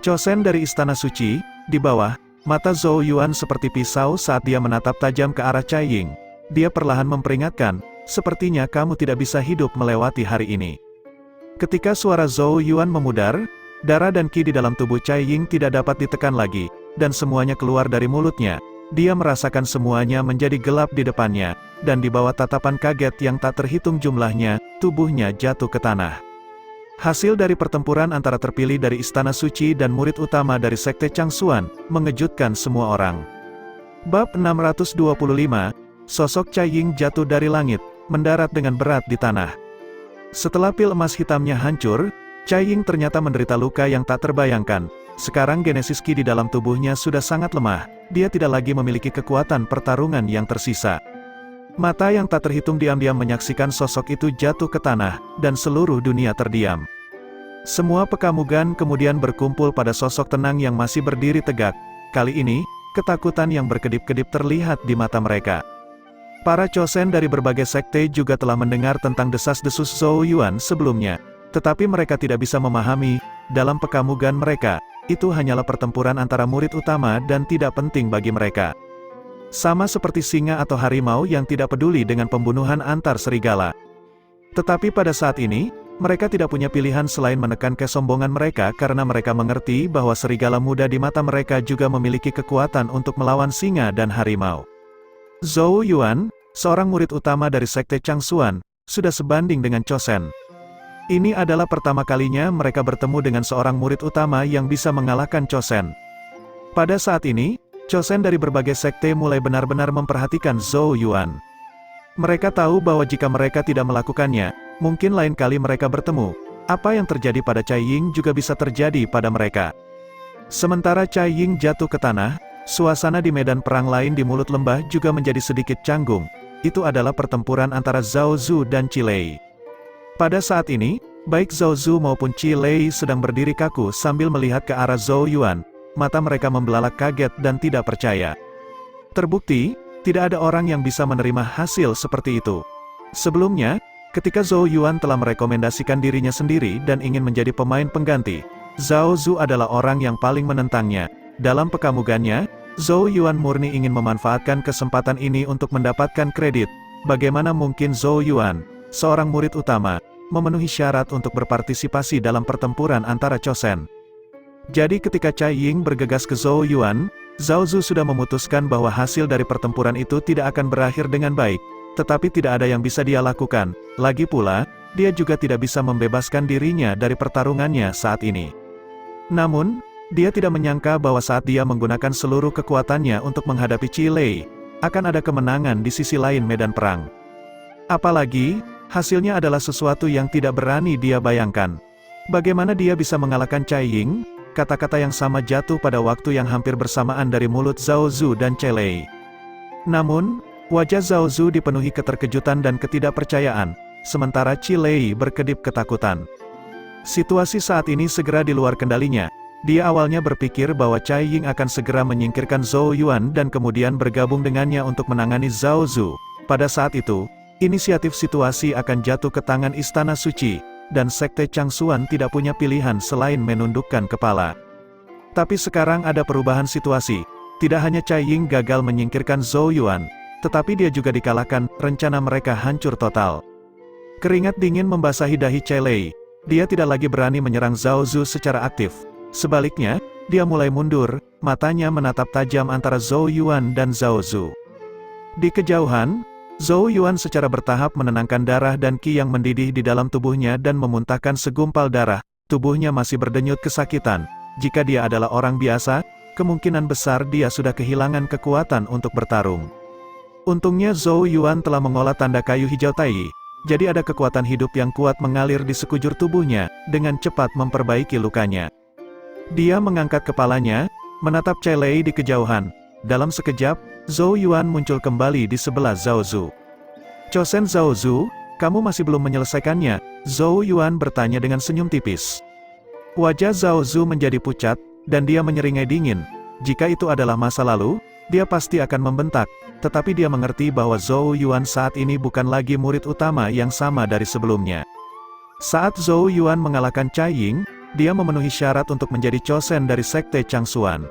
Chosen dari Istana Suci, di bawah, mata Zhou Yuan seperti pisau saat dia menatap tajam ke arah Cai Ying. Dia perlahan memperingatkan, sepertinya kamu tidak bisa hidup melewati hari ini. Ketika suara Zhou Yuan memudar, darah dan ki di dalam tubuh Cai Ying tidak dapat ditekan lagi, dan semuanya keluar dari mulutnya. Dia merasakan semuanya menjadi gelap di depannya, dan di bawah tatapan kaget yang tak terhitung jumlahnya, tubuhnya jatuh ke tanah. Hasil dari pertempuran antara terpilih dari Istana Suci dan murid utama dari Sekte Changsuan, mengejutkan semua orang. Bab 625, sosok Cai Ying jatuh dari langit, mendarat dengan berat di tanah. Setelah pil emas hitamnya hancur, Cai Ying ternyata menderita luka yang tak terbayangkan. Sekarang genesis ki di dalam tubuhnya sudah sangat lemah, dia tidak lagi memiliki kekuatan pertarungan yang tersisa. Mata yang tak terhitung diam-diam menyaksikan sosok itu jatuh ke tanah, dan seluruh dunia terdiam. Semua pekamugan kemudian berkumpul pada sosok tenang yang masih berdiri tegak. Kali ini, ketakutan yang berkedip-kedip terlihat di mata mereka. Para chosen dari berbagai sekte juga telah mendengar tentang desas-desus Zhou Yuan sebelumnya, tetapi mereka tidak bisa memahami, dalam pekamugan mereka, itu hanyalah pertempuran antara murid utama dan tidak penting bagi mereka. Sama seperti singa atau harimau yang tidak peduli dengan pembunuhan antar serigala. Tetapi pada saat ini, mereka tidak punya pilihan selain menekan kesombongan mereka karena mereka mengerti bahwa serigala muda di mata mereka juga memiliki kekuatan untuk melawan singa dan harimau. Zhou Yuan, seorang murid utama dari Sekte Changsuan, sudah sebanding dengan Chosen. Ini adalah pertama kalinya mereka bertemu dengan seorang murid utama yang bisa mengalahkan Chosen. Pada saat ini, Chosen dari berbagai sekte mulai benar-benar memperhatikan Zhou Yuan. Mereka tahu bahwa jika mereka tidak melakukannya, mungkin lain kali mereka bertemu. Apa yang terjadi pada Cai Ying juga bisa terjadi pada mereka. Sementara Cai Ying jatuh ke tanah, suasana di medan perang lain di mulut lembah juga menjadi sedikit canggung. Itu adalah pertempuran antara Zhao Zu dan Qi Lei. Pada saat ini, baik Zhao Zu maupun Qi Lei sedang berdiri kaku sambil melihat ke arah Zhou Yuan. Mata mereka membelalak kaget dan tidak percaya. Terbukti, tidak ada orang yang bisa menerima hasil seperti itu. Sebelumnya, ketika Zhou Yuan telah merekomendasikan dirinya sendiri dan ingin menjadi pemain pengganti, Zhao Zu adalah orang yang paling menentangnya. Dalam pekamugannya, Zhou Yuan murni ingin memanfaatkan kesempatan ini untuk mendapatkan kredit. Bagaimana mungkin Zhou Yuan, seorang murid utama, memenuhi syarat untuk berpartisipasi dalam pertempuran antara Chosen? Jadi ketika Cai Ying bergegas ke Zhou Yuan, Zhao Zu sudah memutuskan bahwa hasil dari pertempuran itu tidak akan berakhir dengan baik. Tetapi tidak ada yang bisa dia lakukan. Lagi pula, dia juga tidak bisa membebaskan dirinya dari pertarungannya saat ini. Namun, dia tidak menyangka bahwa saat dia menggunakan seluruh kekuatannya untuk menghadapi Qi Lei, akan ada kemenangan di sisi lain medan perang. Apalagi, hasilnya adalah sesuatu yang tidak berani dia bayangkan. Bagaimana dia bisa mengalahkan Cai Ying? kata-kata yang sama jatuh pada waktu yang hampir bersamaan dari mulut Zhao Zu dan Chelei. Namun, wajah Zhao Zu dipenuhi keterkejutan dan ketidakpercayaan, sementara Chelei berkedip ketakutan. Situasi saat ini segera di luar kendalinya. Dia awalnya berpikir bahwa Cai Ying akan segera menyingkirkan Zhou Yuan dan kemudian bergabung dengannya untuk menangani Zhao Zu. Pada saat itu, inisiatif situasi akan jatuh ke tangan Istana Suci, dan Sekte Changsuan tidak punya pilihan selain menundukkan kepala. Tapi sekarang ada perubahan situasi. Tidak hanya Cai Ying gagal menyingkirkan Zhou Yuan, tetapi dia juga dikalahkan, rencana mereka hancur total. Keringat dingin membasahi dahi Chelei. Dia tidak lagi berani menyerang Zhao Zu secara aktif. Sebaliknya, dia mulai mundur, matanya menatap tajam antara Zhou Yuan dan Zhao Zu. Di kejauhan, Zhou Yuan secara bertahap menenangkan darah dan qi yang mendidih di dalam tubuhnya dan memuntahkan segumpal darah. Tubuhnya masih berdenyut kesakitan. Jika dia adalah orang biasa, kemungkinan besar dia sudah kehilangan kekuatan untuk bertarung. Untungnya Zhou Yuan telah mengolah tanda kayu hijau Tai, jadi ada kekuatan hidup yang kuat mengalir di sekujur tubuhnya, dengan cepat memperbaiki lukanya. Dia mengangkat kepalanya, menatap Chelei di kejauhan. Dalam sekejap, Zhou Yuan muncul kembali di sebelah Zhao Zu. "Chosen Zhao Zu, kamu masih belum menyelesaikannya?" Zhou Yuan bertanya dengan senyum tipis. Wajah Zhao Zu menjadi pucat, dan dia menyeringai dingin. Jika itu adalah masa lalu, dia pasti akan membentak, tetapi dia mengerti bahwa Zhou Yuan saat ini bukan lagi murid utama yang sama dari sebelumnya. Saat Zhou Yuan mengalahkan Cai Ying, dia memenuhi syarat untuk menjadi chosen dari Sekte Changsuan.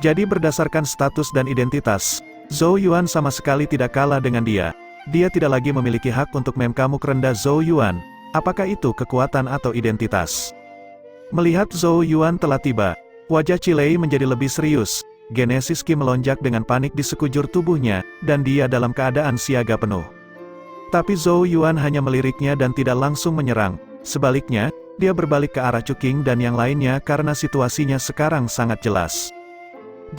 Jadi berdasarkan status dan identitas, Zhou Yuan sama sekali tidak kalah dengan dia. Dia tidak lagi memiliki hak untuk memkamuk rendah Zhou Yuan, apakah itu kekuatan atau identitas. Melihat Zhou Yuan telah tiba, wajah Chelei menjadi lebih serius. Genesis Qi melonjak dengan panik di sekujur tubuhnya, dan dia dalam keadaan siaga penuh. Tapi Zhou Yuan hanya meliriknya dan tidak langsung menyerang. Sebaliknya, dia berbalik ke arah Cuking dan yang lainnya karena situasinya sekarang sangat jelas.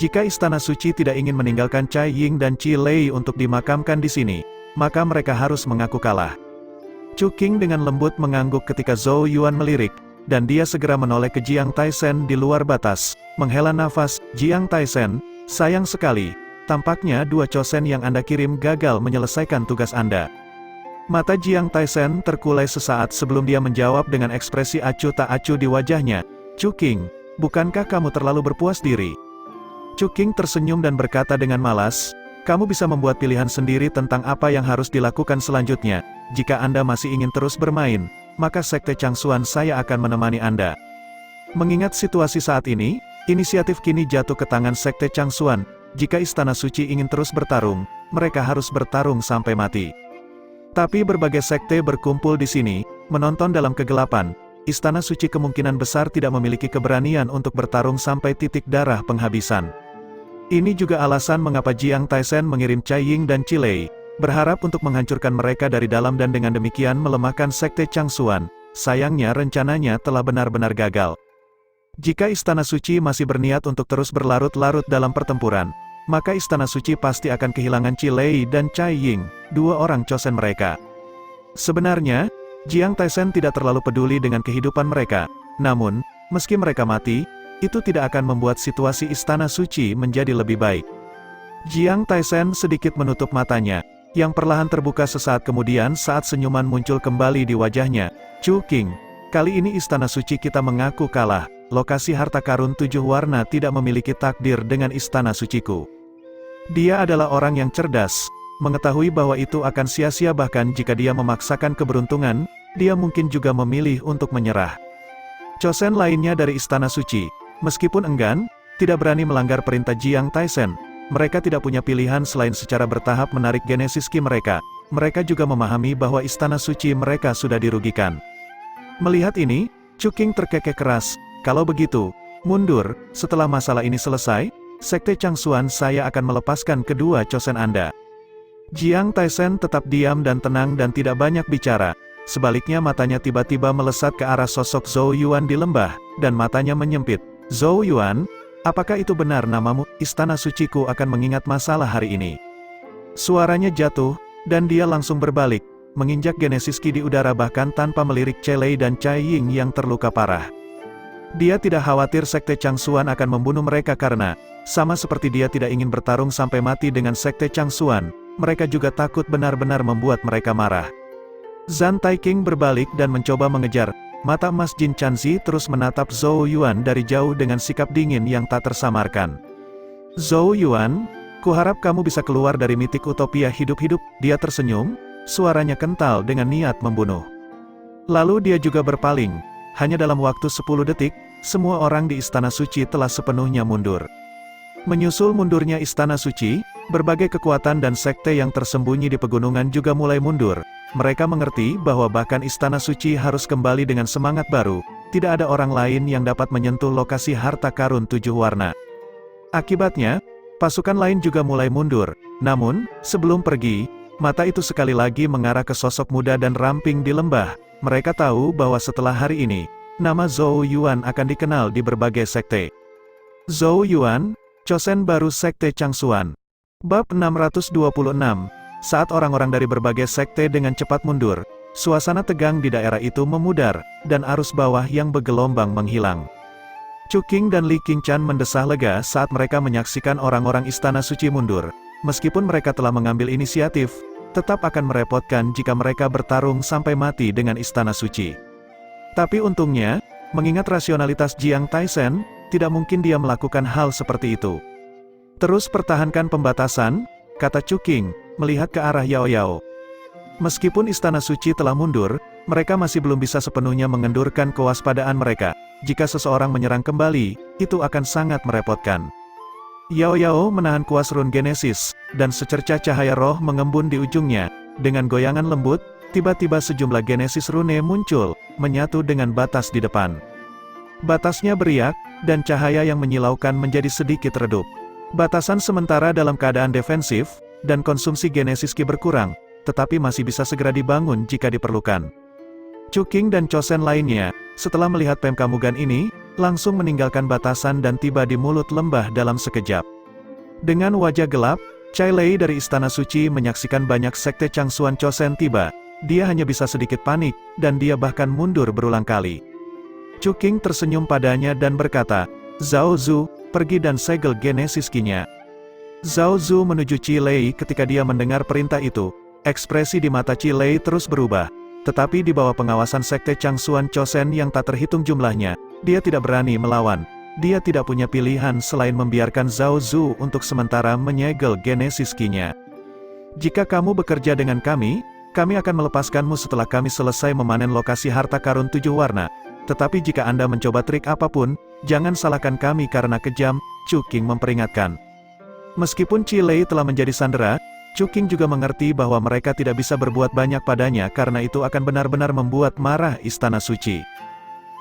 Jika Istana Suci tidak ingin meninggalkan Cai Ying dan Chelei untuk dimakamkan di sini, maka mereka harus mengaku kalah. Cuking dengan lembut mengangguk ketika Zhou Yuan melirik, dan dia segera menoleh ke Jiang Taisen di luar batas, menghela nafas. "Jiang Taisen, sayang sekali, tampaknya dua chosen yang Anda kirim gagal menyelesaikan tugas Anda." Mata Jiang Taisen terkulai sesaat sebelum dia menjawab dengan ekspresi acuh tak acuh di wajahnya. "Cuking, bukankah kamu terlalu berpuas diri?" Cuking tersenyum dan berkata dengan malas, "Kamu bisa membuat pilihan sendiri tentang apa yang harus dilakukan selanjutnya. Jika Anda masih ingin terus bermain, maka Sekte Changsuan saya akan menemani Anda." Mengingat situasi saat ini, inisiatif kini jatuh ke tangan Sekte Changsuan. Jika Istana Suci ingin terus bertarung, mereka harus bertarung sampai mati. Tapi berbagai sekte berkumpul di sini, menonton dalam kegelapan. Istana Suci kemungkinan besar tidak memiliki keberanian untuk bertarung sampai titik darah penghabisan. Ini juga alasan mengapa Jiang Taisen mengirim Cai Ying dan Chelei, berharap untuk menghancurkan mereka dari dalam dan dengan demikian melemahkan Sekte Changsuan. Sayangnya rencananya telah benar-benar gagal. Jika Istana Suci masih berniat untuk terus berlarut-larut dalam pertempuran, maka Istana Suci pasti akan kehilangan Chelei dan Cai Ying, dua orang chosen mereka. Sebenarnya, Jiang Taisen tidak terlalu peduli dengan kehidupan mereka. Namun, meski mereka mati, itu tidak akan membuat situasi Istana Suci menjadi lebih baik. Jiang Taisen sedikit menutup matanya, yang perlahan terbuka sesaat kemudian saat senyuman muncul kembali di wajahnya. "Cuking, kali ini Istana Suci kita mengaku kalah. Lokasi harta karun 7 warna tidak memiliki takdir dengan Istana Suciku." Dia adalah orang yang cerdas, mengetahui bahwa itu akan sia-sia bahkan jika dia memaksakan keberuntungan, dia mungkin juga memilih untuk menyerah. Chosen lainnya dari Istana Suci, meskipun enggan, tidak berani melanggar perintah Jiang Taisen. Mereka tidak punya pilihan selain secara bertahap menarik Genesis Qi mereka. Mereka juga memahami bahwa Istana Suci mereka sudah dirugikan. Melihat ini, Cuking terkekeh keras. "Kalau begitu, mundur. Setelah masalah ini selesai, Sekte Changsuan saya akan melepaskan kedua chosen Anda." Jiang Taisen tetap diam dan tenang dan tidak banyak bicara. Sebaliknya matanya tiba-tiba melesat ke arah sosok Zhou Yuan di lembah, dan matanya menyempit. "Zhou Yuan, apakah itu benar namamu? Istana Suciku akan mengingat masalah hari ini." Suaranya jatuh, dan dia langsung berbalik, menginjak Genesis Qi di udara bahkan tanpa melirik Chelei dan Cai Ying yang terluka parah. Dia tidak khawatir Sekte Changsuan akan membunuh mereka karena, sama seperti dia tidak ingin bertarung sampai mati dengan Sekte Changsuan, mereka juga takut benar-benar membuat mereka marah. Zhan Taiqing berbalik dan mencoba mengejar. Mata emas Jin Chanzi terus menatap Zhou Yuan dari jauh dengan sikap dingin yang tak tersamarkan. Zhou Yuan, kuharap kamu bisa keluar dari mitik utopia hidup-hidup. Dia tersenyum, suaranya kental dengan niat membunuh. Lalu dia juga berpaling. Hanya dalam waktu 10 detik, semua orang di Istana Suci telah sepenuhnya mundur. Menyusul mundurnya Istana Suci, berbagai kekuatan dan sekte yang tersembunyi di pegunungan juga mulai mundur. Mereka mengerti bahwa bahkan Istana Suci harus kembali dengan semangat baru, tidak ada orang lain yang dapat menyentuh lokasi harta karun 7 warna. Akibatnya, pasukan lain juga mulai mundur. Namun, sebelum pergi, mata itu sekali lagi mengarah ke sosok muda dan ramping di lembah. Mereka tahu bahwa setelah hari ini, nama Zhou Yuan akan dikenal di berbagai sekte. Zhou Yuan, Chosen baru Sekte Changsuan. Bab 626. Saat orang-orang dari berbagai sekte dengan cepat mundur, suasana tegang di daerah itu memudar, dan arus bawah yang bergelombang menghilang. Chu Qing dan Li Qingchan mendesah lega saat mereka menyaksikan orang-orang Istana Suci mundur. Meskipun mereka telah mengambil inisiatif, tetap akan merepotkan jika mereka bertarung sampai mati dengan Istana Suci. Tapi untungnya, mengingat rasionalitas Jiang Taisen, tidak mungkin dia melakukan hal seperti itu. Terus pertahankan pembatasan, kata Chu Qing, melihat ke arah Yao Yao. Meskipun Istana Suci telah mundur, mereka masih belum bisa sepenuhnya mengendurkan kewaspadaan mereka. Jika seseorang menyerang kembali, itu akan sangat merepotkan. Yao Yao menahan kuas run Genesis, dan secercah cahaya roh mengembun di ujungnya. Dengan goyangan lembut, tiba-tiba sejumlah Genesis rune muncul, menyatu dengan batas di depan. Batasnya beriak, dan cahaya yang menyilaukan menjadi sedikit redup. Batasan sementara dalam keadaan defensif, dan konsumsi Genesis Ki berkurang, tetapi masih bisa segera dibangun jika diperlukan. Chu Qing dan Chosen lainnya, setelah melihat Pemkamugan ini, langsung meninggalkan batasan dan tiba di mulut lembah dalam sekejap. Dengan wajah gelap, Cai Lei dari Istana Suci menyaksikan banyak sekte Changsuan Chosen tiba. Dia hanya bisa sedikit panik, dan dia bahkan mundur berulang kali. Chu Qing tersenyum padanya dan berkata, "Zhao Zu, pergi dan segel Genesis Ki-nya." Zhao Zu menuju Cai Lei ketika dia mendengar perintah itu. Ekspresi di mata Cai Lei terus berubah. Tetapi di bawah pengawasan sekte Changsuan Chosen yang tak terhitung jumlahnya, dia tidak berani melawan. Dia tidak punya pilihan selain membiarkan Zhao Zu untuk sementara menyegel Genesis Ki-nya. "Jika kamu bekerja dengan kami akan melepaskanmu setelah kami selesai memanen lokasi harta karun 7 warna. Tetapi jika Anda mencoba trik apapun, jangan salahkan kami karena kejam," Chu Qing memperingatkan. Meskipun Cai Lei telah menjadi sandera, Chu Qing juga mengerti bahwa mereka tidak bisa berbuat banyak padanya karena itu akan benar-benar membuat marah Istana Suci.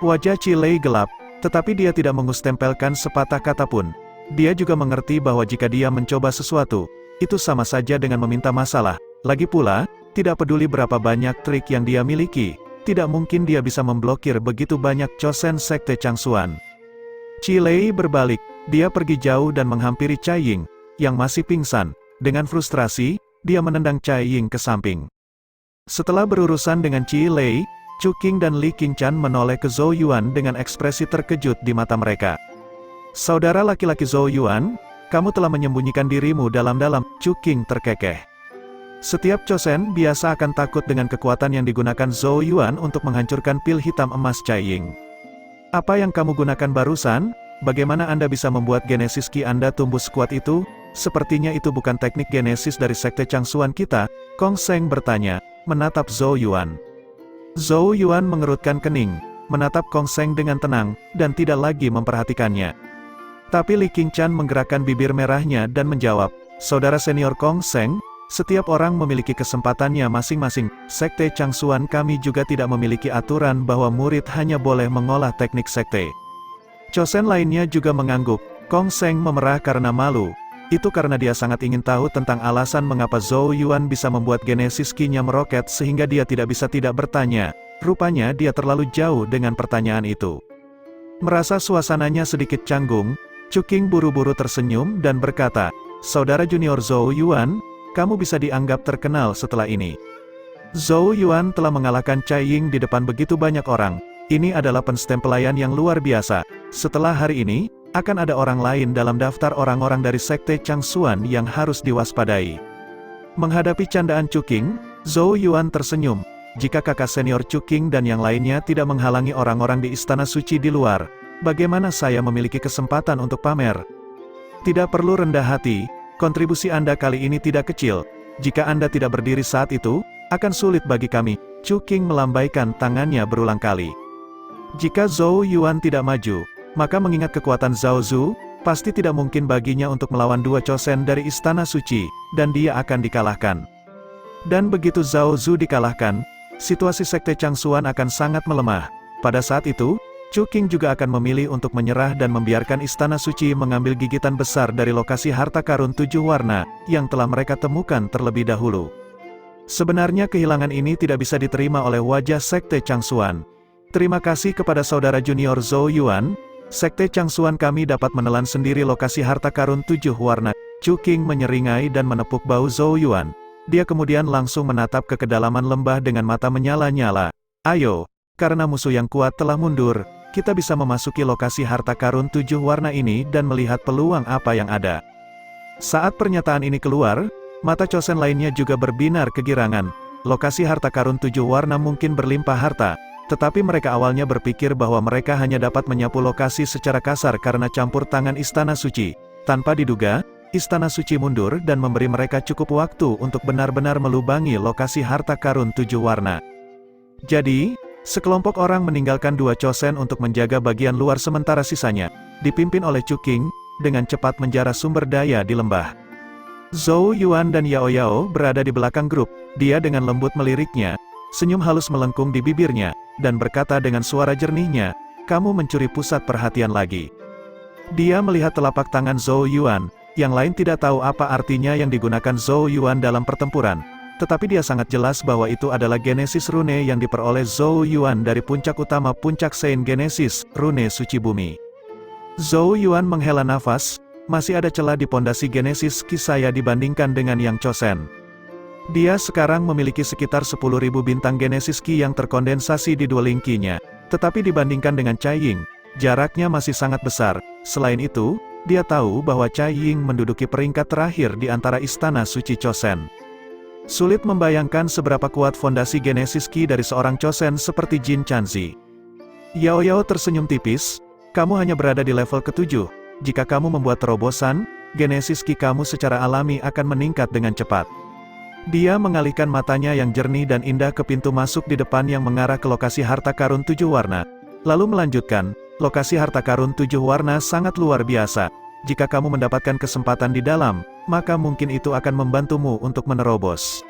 Wajah Cai Lei gelap, tetapi dia tidak mengustempelkan sepatah kata pun. Dia juga mengerti bahwa jika dia mencoba sesuatu, itu sama saja dengan meminta masalah. Lagi pula, tidak peduli berapa banyak trik yang dia miliki, tidak mungkin dia bisa memblokir begitu banyak Chosen Sekte Changsuan. Cai Lei berbalik, dia pergi jauh dan menghampiri Cai Ying, yang masih pingsan. Dengan frustrasi, dia menendang Cai Ying ke samping. Setelah berurusan dengan Cai Lei, Chu Qing dan Li Qingchan menoleh ke Zhou Yuan dengan ekspresi terkejut di mata mereka. "Saudara laki-laki Zhou Yuan, kamu telah menyembunyikan dirimu dalam-dalam," Chu Qing terkekeh. Setiap Chosen biasa akan takut dengan kekuatan yang digunakan Zhou Yuan untuk menghancurkan pil hitam emas Cai Ying. "Apa yang kamu gunakan barusan? Bagaimana Anda bisa membuat Genesis Ki Anda tumbuh sekuat itu? Sepertinya itu bukan teknik Genesis dari Sekte Changsuan kita," Kong Seng bertanya, menatap Zhou Yuan. Zhou Yuan mengerutkan kening, menatap Kong Seng dengan tenang, dan tidak lagi memperhatikannya. Tapi Li Qingchan menggerakkan bibir merahnya dan menjawab, "Saudara senior Kong Seng, setiap orang memiliki kesempatannya masing-masing. Sekte Changsuan kami juga tidak memiliki aturan bahwa murid hanya boleh mengolah teknik sekte." Chosen lainnya juga mengangguk. Kong Seng memerah karena malu. Itu karena dia sangat ingin tahu tentang alasan mengapa Zhou Yuan bisa membuat Genesis Ki-nya meroket sehingga dia tidak bisa tidak bertanya. Rupanya dia terlalu jauh dengan pertanyaan itu. Merasa suasananya sedikit canggung, Chu Qing buru-buru tersenyum dan berkata, "Saudara junior Zhou Yuan, kamu bisa dianggap terkenal setelah ini." Zhou Yuan telah mengalahkan Cai Ying di depan begitu banyak orang. Ini adalah penstempelaian yang luar biasa. Setelah hari ini, akan ada orang lain dalam daftar orang-orang dari Sekte Changsuan yang harus diwaspadai. Menghadapi candaan Chuking, Zhou Yuan tersenyum. Jika kakak senior Chuking dan yang lainnya tidak menghalangi orang-orang di Istana Suci di luar, bagaimana saya memiliki kesempatan untuk pamer? Tidak perlu rendah hati, kontribusi Anda kali ini tidak kecil. Jika Anda tidak berdiri saat itu, akan sulit bagi kami. Chuking melambaikan tangannya berulang kali. Jika Zhou Yuan tidak maju, maka mengingat kekuatan Zhao Zu, pasti tidak mungkin baginya untuk melawan dua Chosen dari Istana Suci, dan dia akan dikalahkan. Dan begitu Zhao Zu dikalahkan, situasi Sekte Changsuan akan sangat melemah. Pada saat itu, Chuking juga akan memilih untuk menyerah dan membiarkan Istana Suci mengambil gigitan besar dari lokasi harta karun 7 warna, yang telah mereka temukan terlebih dahulu. Sebenarnya kehilangan ini tidak bisa diterima oleh wajah Sekte Changsuan. Terima kasih kepada saudara junior Zhou Yuan, Sekte Changsuan kami dapat menelan sendiri lokasi harta karun 7 warna. Chuking menyeringai dan menepuk bahu Zhou Yuan. Dia kemudian langsung menatap ke kedalaman lembah dengan mata menyala-nyala. Ayo, karena musuh yang kuat telah mundur, kita bisa memasuki lokasi harta karun 7 warna ini dan melihat peluang apa yang ada. Saat pernyataan ini keluar, mata Chosen lainnya juga berbinar kegirangan. Lokasi harta karun 7 warna mungkin berlimpah harta, tetapi mereka awalnya berpikir bahwa mereka hanya dapat menyapu lokasi secara kasar karena campur tangan Istana Suci. Tanpa diduga, Istana Suci mundur dan memberi mereka cukup waktu untuk benar-benar melubangi lokasi harta karun 7 warna. Jadi, sekelompok orang meninggalkan dua Chosen untuk menjaga bagian luar sementara sisanya, dipimpin oleh Chuking, dengan cepat menjara sumber daya di lembah. Zhou Yuan dan Yao Yao berada di belakang grup. Dia dengan lembut meliriknya, senyum halus melengkung di bibirnya, dan berkata dengan suara jernihnya, "Kamu mencuri pusat perhatian lagi." Dia melihat telapak tangan Zhou Yuan, yang lain tidak tahu apa artinya yang digunakan Zhou Yuan dalam pertempuran, tetapi dia sangat jelas bahwa itu adalah Genesis Rune yang diperoleh Zhou Yuan dari puncak utama puncak Sein Genesis, Rune Suci Bumi. Zhou Yuan menghela nafas, masih ada celah di pondasi Genesis Ki saya dibandingkan dengan yang Chosen. Dia sekarang memiliki sekitar 10.000 bintang Genesis Ki yang terkondensasi di dua lingkinya, tetapi dibandingkan dengan Cai Ying, jaraknya masih sangat besar. Selain itu, dia tahu bahwa Cai Ying menduduki peringkat terakhir di antara Istana Suci Chosen. Sulit membayangkan seberapa kuat fondasi Genesis Ki dari seorang Chosen seperti Jin Chanzi. Yao Yao tersenyum tipis, "Kamu hanya berada di level ke-7. Jika kamu membuat terobosan, Genesis Ki kamu secara alami akan meningkat dengan cepat." Dia mengalihkan matanya yang jernih dan indah ke pintu masuk di depan yang mengarah ke lokasi harta karun 7 warna. Lalu melanjutkan, "Lokasi harta karun 7 warna sangat luar biasa. Jika kamu mendapatkan kesempatan di dalam, maka mungkin itu akan membantumu untuk menerobos."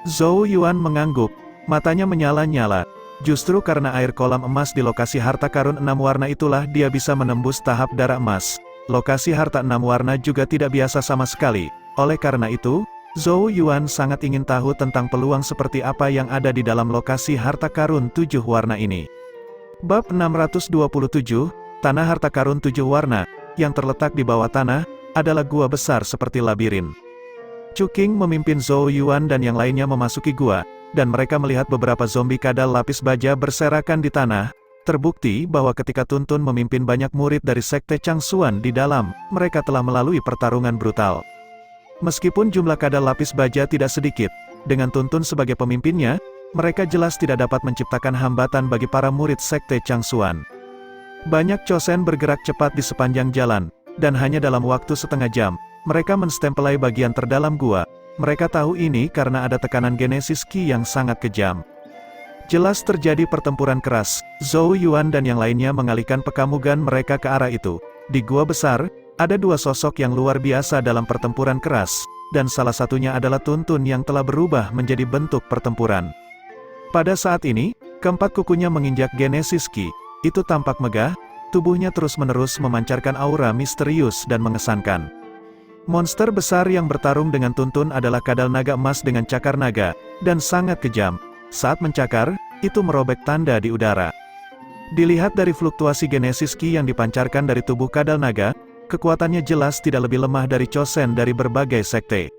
Zhou Yuan mengangguk, matanya menyala-nyala. Justru karena air kolam emas di lokasi harta karun 6 warna itulah dia bisa menembus tahap darah emas. Lokasi harta 6 warna juga tidak biasa sama sekali. Oleh karena itu, Zhou Yuan sangat ingin tahu tentang peluang seperti apa yang ada di dalam lokasi harta karun 7 warna ini. Bab 627, Tanah Harta Karun 7 Warna, yang terletak di bawah tanah, adalah gua besar seperti labirin. Chuking memimpin Zhou Yuan dan yang lainnya memasuki gua, dan mereka melihat beberapa zombie kadal lapis baja berserakan di tanah. Terbukti bahwa ketika Tuntun memimpin banyak murid dari Sekte Changsuan di dalam, mereka telah melalui pertarungan brutal. Meskipun jumlah kadal lapis baja tidak sedikit, dengan Tuntun sebagai pemimpinnya, mereka jelas tidak dapat menciptakan hambatan bagi para murid Sekte Changsuan. Banyak Chosen bergerak cepat di sepanjang jalan, dan hanya dalam waktu setengah jam, mereka menstempelai bagian terdalam gua. Mereka tahu ini karena ada tekanan Genesis Ki yang sangat kejam. Jelas terjadi pertempuran keras. Zhou Yuan dan yang lainnya mengalihkan pekamugan mereka ke arah itu. Di gua besar, ada dua sosok yang luar biasa dalam pertempuran keras, dan salah satunya adalah Tuntun yang telah berubah menjadi bentuk pertempuran. Pada saat ini, keempat kukunya menginjak Genesis Ki. Itu tampak megah, tubuhnya terus-menerus memancarkan aura misterius dan mengesankan. Monster besar yang bertarung dengan Tuntun adalah kadal naga emas dengan cakar naga, dan sangat kejam. Saat mencakar, itu merobek tanda di udara. Dilihat dari fluktuasi Genesis Ki yang dipancarkan dari tubuh kadal naga, kekuatannya jelas tidak lebih lemah dari Chosen dari berbagai sekte.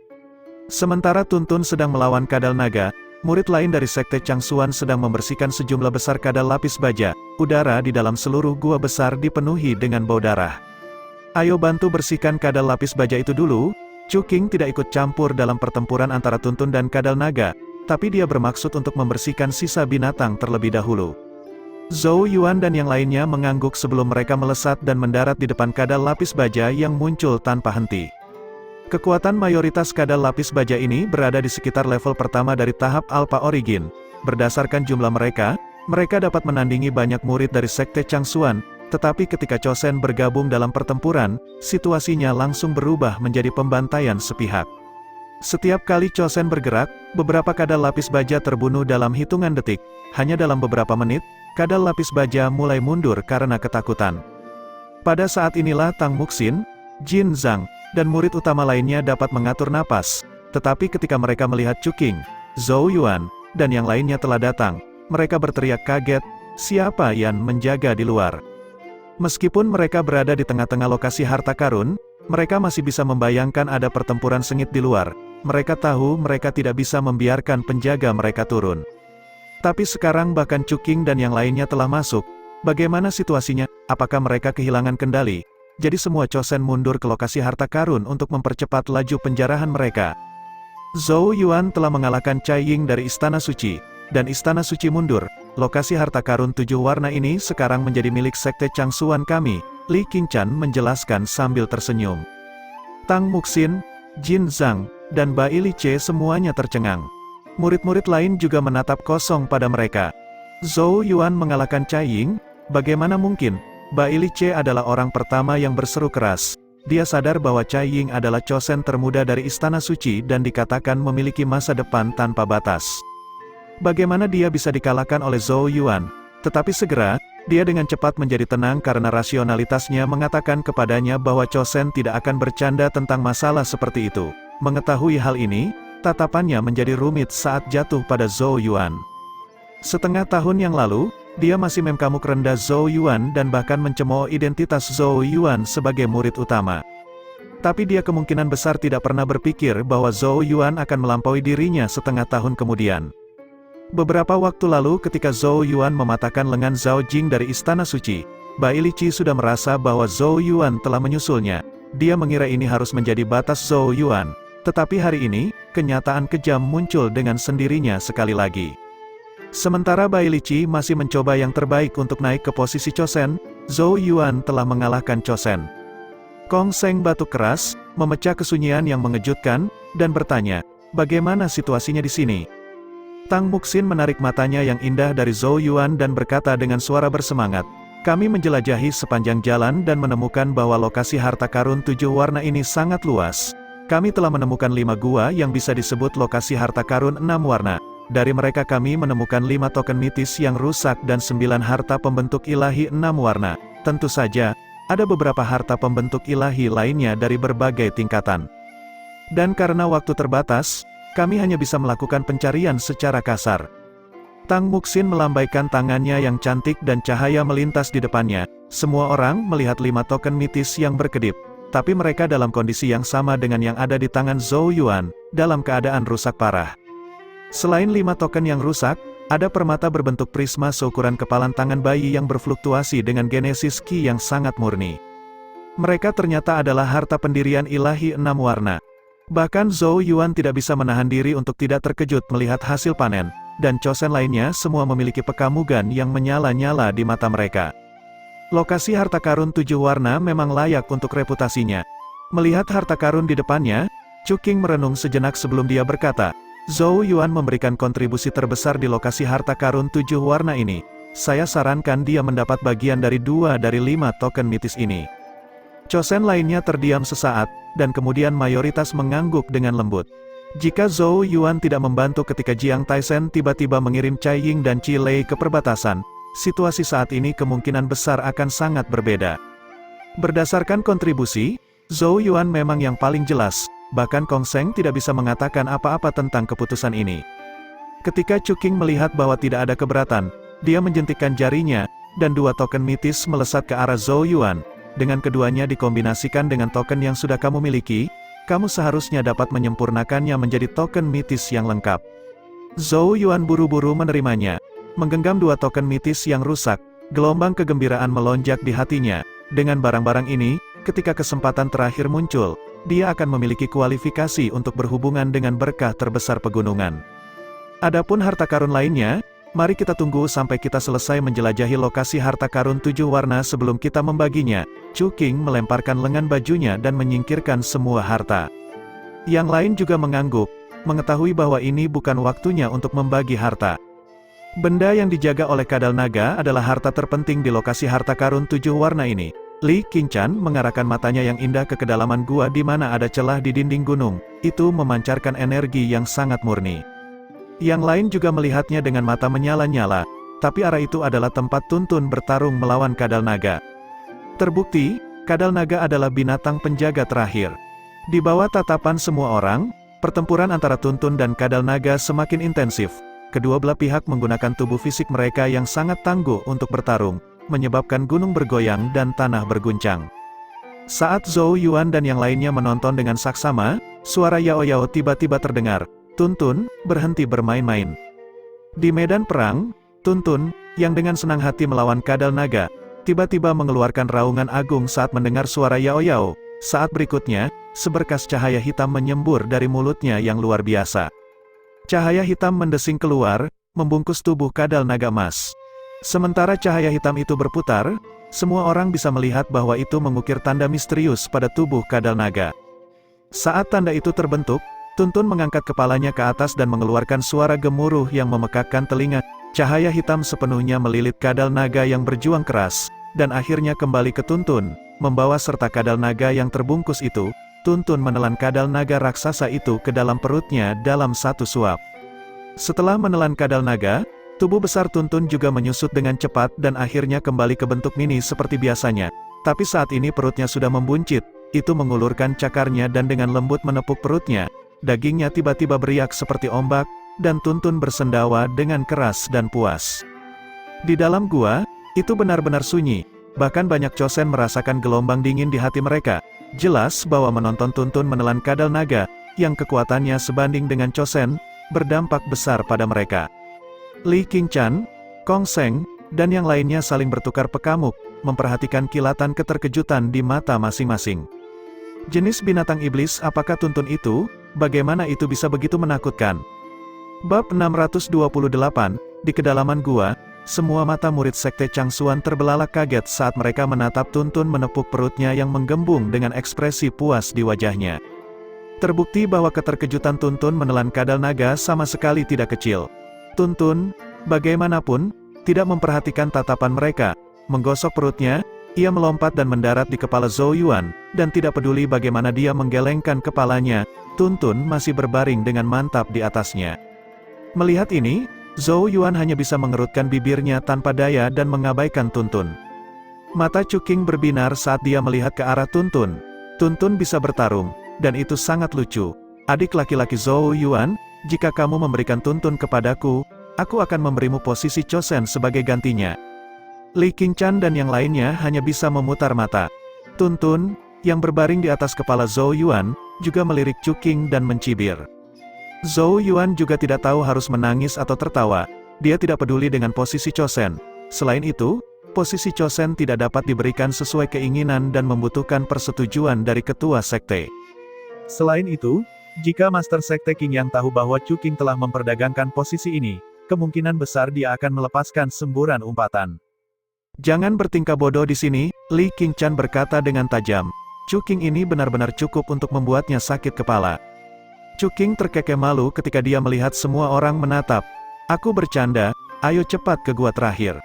Sementara Tuntun sedang melawan kadal naga, murid lain dari Sekte Changsuan sedang membersihkan sejumlah besar kadal lapis baja. Udara di dalam seluruh gua besar dipenuhi dengan bau darah. Ayo bantu bersihkan kadal lapis baja itu dulu. Chu Qing tidak ikut campur dalam pertempuran antara Tuntun dan kadal naga, tapi dia bermaksud untuk membersihkan sisa binatang terlebih dahulu. Zhou Yuan dan yang lainnya mengangguk sebelum mereka melesat dan mendarat di depan kadal lapis baja yang muncul tanpa henti. Kekuatan mayoritas kadal lapis baja ini berada di sekitar level pertama dari tahap Alpha Origin. Berdasarkan jumlah mereka dapat menandingi banyak murid dari Sekte Changsuan, tetapi ketika Chosen bergabung dalam pertempuran, situasinya langsung berubah menjadi pembantaian sepihak. Setiap kali Chosen bergerak, beberapa kadal lapis baja terbunuh dalam hitungan detik. Hanya dalam beberapa menit, kadal lapis baja mulai mundur karena ketakutan. Pada saat inilah Tang Muxin, Jin Zhang, dan murid utama lainnya dapat mengatur napas, tetapi ketika mereka melihat Chu Qing, Zhou Yuan, dan yang lainnya telah datang, mereka berteriak kaget, siapa yang menjaga di luar? Meskipun mereka berada di tengah-tengah lokasi harta karun, mereka masih bisa membayangkan ada pertempuran sengit di luar. Mereka tahu mereka tidak bisa membiarkan penjaga mereka turun. Tapi sekarang bahkan Chu Qing dan yang lainnya telah masuk. Bagaimana situasinya? Apakah mereka kehilangan kendali? Jadi semua Chosen mundur ke lokasi harta karun untuk mempercepat laju penjarahan mereka. Zhou Yuan telah mengalahkan Cai Ying dari Istana Suci, dan Istana Suci mundur. Lokasi harta karun 7 warna ini sekarang menjadi milik Sekte Changsuan kami, Li Qingchan menjelaskan sambil tersenyum. Tang Muxin, Jin Zhang, dan Bai Lice semuanya tercengang. Murid-murid lain juga menatap kosong pada mereka. Zhou Yuan mengalahkan Cai Ying? Bagaimana mungkin? Bai Lice adalah orang pertama yang berseru keras. Dia sadar bahwa Cai Ying adalah Chosen termuda dari Istana Suci dan dikatakan memiliki masa depan tanpa batas. Bagaimana dia bisa dikalahkan oleh Zhou Yuan? Tetapi segera, dia dengan cepat menjadi tenang karena rasionalitasnya mengatakan kepadanya bahwa Chosen tidak akan bercanda tentang masalah seperti itu. Mengetahui hal ini, tatapannya menjadi rumit saat jatuh pada Zhou Yuan. Setengah tahun yang lalu, dia masih memkamuk rendah Zhou Yuan dan bahkan mencemooh identitas Zhou Yuan sebagai murid utama. Tapi dia kemungkinan besar tidak pernah berpikir bahwa Zhou Yuan akan melampaui dirinya setengah tahun kemudian. Beberapa waktu lalu ketika Zhou Yuan mematahkan lengan Zhao Jing dari Istana Suci, Bai Lici sudah merasa bahwa Zhou Yuan telah menyusulnya. Dia mengira ini harus menjadi batas Zhou Yuan. Tetapi hari ini, kenyataan kejam muncul dengan sendirinya sekali lagi. Sementara Bai Lici masih mencoba yang terbaik untuk naik ke posisi Chosen, Zhou Yuan telah mengalahkan Chosen. Kong Seng batuk keras, memecah kesunyian yang mengejutkan, dan bertanya, bagaimana situasinya di sini? Tang Muxin menarik matanya yang indah dari Zhou Yuan dan berkata dengan suara bersemangat, kami menjelajahi sepanjang jalan dan menemukan bahwa lokasi harta karun 7 warna ini sangat luas. Kami telah menemukan 5 gua yang bisa disebut lokasi harta karun 6 warna. Dari mereka kami menemukan 5 token mitis yang rusak dan 9 harta pembentuk ilahi 6 warna. Tentu saja, ada beberapa harta pembentuk ilahi lainnya dari berbagai tingkatan. Dan karena waktu terbatas, kami hanya bisa melakukan pencarian secara kasar. Tang Muxin melambaikan tangannya yang cantik dan cahaya melintas di depannya. Semua orang melihat 5 token mitis yang berkedip. Tapi mereka dalam kondisi yang sama dengan yang ada di tangan Zhou Yuan, dalam keadaan rusak parah. Selain 5 token yang rusak, ada permata berbentuk prisma seukuran kepalan tangan bayi yang berfluktuasi dengan genesis Qi yang sangat murni. Mereka ternyata adalah harta pendirian ilahi 6 warna. Bahkan Zhou Yuan tidak bisa menahan diri untuk tidak terkejut melihat hasil panen, dan Chosen lainnya semua memiliki pekamugan yang menyala-nyala di mata mereka. Lokasi harta karun 7 warna memang layak untuk reputasinya. Melihat harta karun di depannya, Chu Qing merenung sejenak sebelum dia berkata, Zhou Yuan memberikan kontribusi terbesar di lokasi harta karun 7 warna ini. Saya sarankan dia mendapat bagian dari 2 dari 5 token mitis ini. Chosen lainnya terdiam sesaat, dan kemudian mayoritas mengangguk dengan lembut. Jika Zhou Yuan tidak membantu ketika Jiang Taisen tiba-tiba mengirim Cai Ying dan Qi Lei ke perbatasan, situasi saat ini kemungkinan besar akan sangat berbeda. Berdasarkan kontribusi, Zhou Yuan memang yang paling jelas, bahkan Kong Seng tidak bisa mengatakan apa-apa tentang keputusan ini. Ketika Chu Qing melihat bahwa tidak ada keberatan, dia menjentikkan jarinya, dan 2 token mitis melesat ke arah Zhou Yuan. Dengan keduanya dikombinasikan dengan token yang sudah kamu miliki, kamu seharusnya dapat menyempurnakannya menjadi token mitis yang lengkap. Zhou Yuan buru-buru menerimanya. Menggenggam dua token mitis yang rusak, gelombang kegembiraan melonjak di hatinya. Dengan barang-barang ini, ketika kesempatan terakhir muncul, dia akan memiliki kualifikasi untuk berhubungan dengan berkah terbesar pegunungan. Adapun harta karun lainnya, mari kita tunggu sampai kita selesai menjelajahi lokasi harta karun 7 warna sebelum kita membaginya. Chu Qing melemparkan lengan bajunya dan menyingkirkan semua harta. Yang lain juga mengangguk, mengetahui bahwa ini bukan waktunya untuk membagi harta. Benda yang dijaga oleh kadal naga adalah harta terpenting di lokasi harta karun 7 warna ini. Li Qingchan mengarahkan matanya yang indah ke kedalaman gua di mana ada celah di dinding gunung. Itu memancarkan energi yang sangat murni. Yang lain juga melihatnya dengan mata menyala-nyala, tapi arah itu adalah tempat Tuntun bertarung melawan kadal naga. Terbukti, kadal naga adalah binatang penjaga terakhir. Di bawah tatapan semua orang, pertempuran antara Tuntun dan kadal naga semakin intensif. Kedua belah pihak menggunakan tubuh fisik mereka yang sangat tangguh untuk bertarung, menyebabkan gunung bergoyang dan tanah berguncang. Saat Zhou Yuan dan yang lainnya menonton dengan saksama, suara Yao Yao tiba-tiba terdengar. Tuntun, berhenti bermain-main. Di medan perang, Tuntun, yang dengan senang hati melawan kadal naga, tiba-tiba mengeluarkan raungan agung saat mendengar suara Yao Yao. Saat berikutnya, seberkas cahaya hitam menyembur dari mulutnya yang luar biasa. Cahaya hitam mendesing keluar, membungkus tubuh kadal naga emas. Sementara cahaya hitam itu berputar, semua orang bisa melihat bahwa itu mengukir tanda misterius pada tubuh kadal naga. Saat tanda itu terbentuk, Tuntun mengangkat kepalanya ke atas dan mengeluarkan suara gemuruh yang memekakkan telinga. Cahaya hitam sepenuhnya melilit kadal naga yang berjuang keras, dan akhirnya kembali ke Tuntun, membawa serta kadal naga yang terbungkus itu. Tuntun menelan kadal naga raksasa itu ke dalam perutnya dalam satu suap. Setelah menelan kadal naga, tubuh besar Tuntun juga menyusut dengan cepat dan akhirnya kembali ke bentuk mini seperti biasanya. Tapi saat ini perutnya sudah membuncit, itu mengulurkan cakarnya dan dengan lembut menepuk perutnya. Dagingnya tiba-tiba beriak seperti ombak, dan Tuntun bersendawa dengan keras dan puas. Di dalam gua, itu benar-benar sunyi, bahkan banyak Chosen merasakan gelombang dingin di hati mereka. Jelas bahwa menonton Tuntun menelan kadal naga, yang kekuatannya sebanding dengan Chosen, berdampak besar pada mereka. Li Qingchan, Kong Seng, dan yang lainnya saling bertukar pekamuk, memperhatikan kilatan keterkejutan di mata masing-masing. Jenis binatang iblis apakah Tuntun itu? Bagaimana itu bisa begitu menakutkan? Bab 628, di kedalaman gua, semua mata murid sekte Changsuan terbelalak kaget saat mereka menatap Tuntun menepuk perutnya yang menggembung dengan ekspresi puas di wajahnya. Terbukti bahwa keterkejutan Tuntun menelan kadal naga sama sekali tidak kecil. Tuntun, bagaimanapun, tidak memperhatikan tatapan mereka, menggosok perutnya. Ia melompat dan mendarat di kepala Zhou Yuan, dan tidak peduli bagaimana dia menggelengkan kepalanya, Tuntun masih berbaring dengan mantap di atasnya. Melihat ini, Zhou Yuan hanya bisa mengerutkan bibirnya tanpa daya dan mengabaikan Tuntun. Mata Chu Qing berbinar saat dia melihat ke arah Tuntun. Tuntun bisa bertarung, dan itu sangat lucu. Adik laki-laki Zhou Yuan, jika kamu memberikan Tuntun kepadaku, aku akan memberimu posisi Chosen sebagai gantinya. Li Qingchan dan yang lainnya hanya bisa memutar mata. Tuntun, yang berbaring di atas kepala Zhou Yuan, juga melirik Chu Qing dan mencibir. Zhou Yuan juga tidak tahu harus menangis atau tertawa. Dia tidak peduli dengan posisi Chosen. Selain itu, posisi Chosen tidak dapat diberikan sesuai keinginan dan membutuhkan persetujuan dari ketua sekte. Selain itu, jika Master Sekte Qing yang tahu bahwa Chu Qing telah memperdagangkan posisi ini, kemungkinan besar dia akan melepaskan semburan umpatan. Jangan bertingkah bodoh di sini, Li Qingchan berkata dengan tajam. Chu Qing ini benar-benar cukup untuk membuatnya sakit kepala. Chu Qing terkekeh malu ketika dia melihat semua orang menatap. Aku bercanda, ayo cepat ke gua terakhir.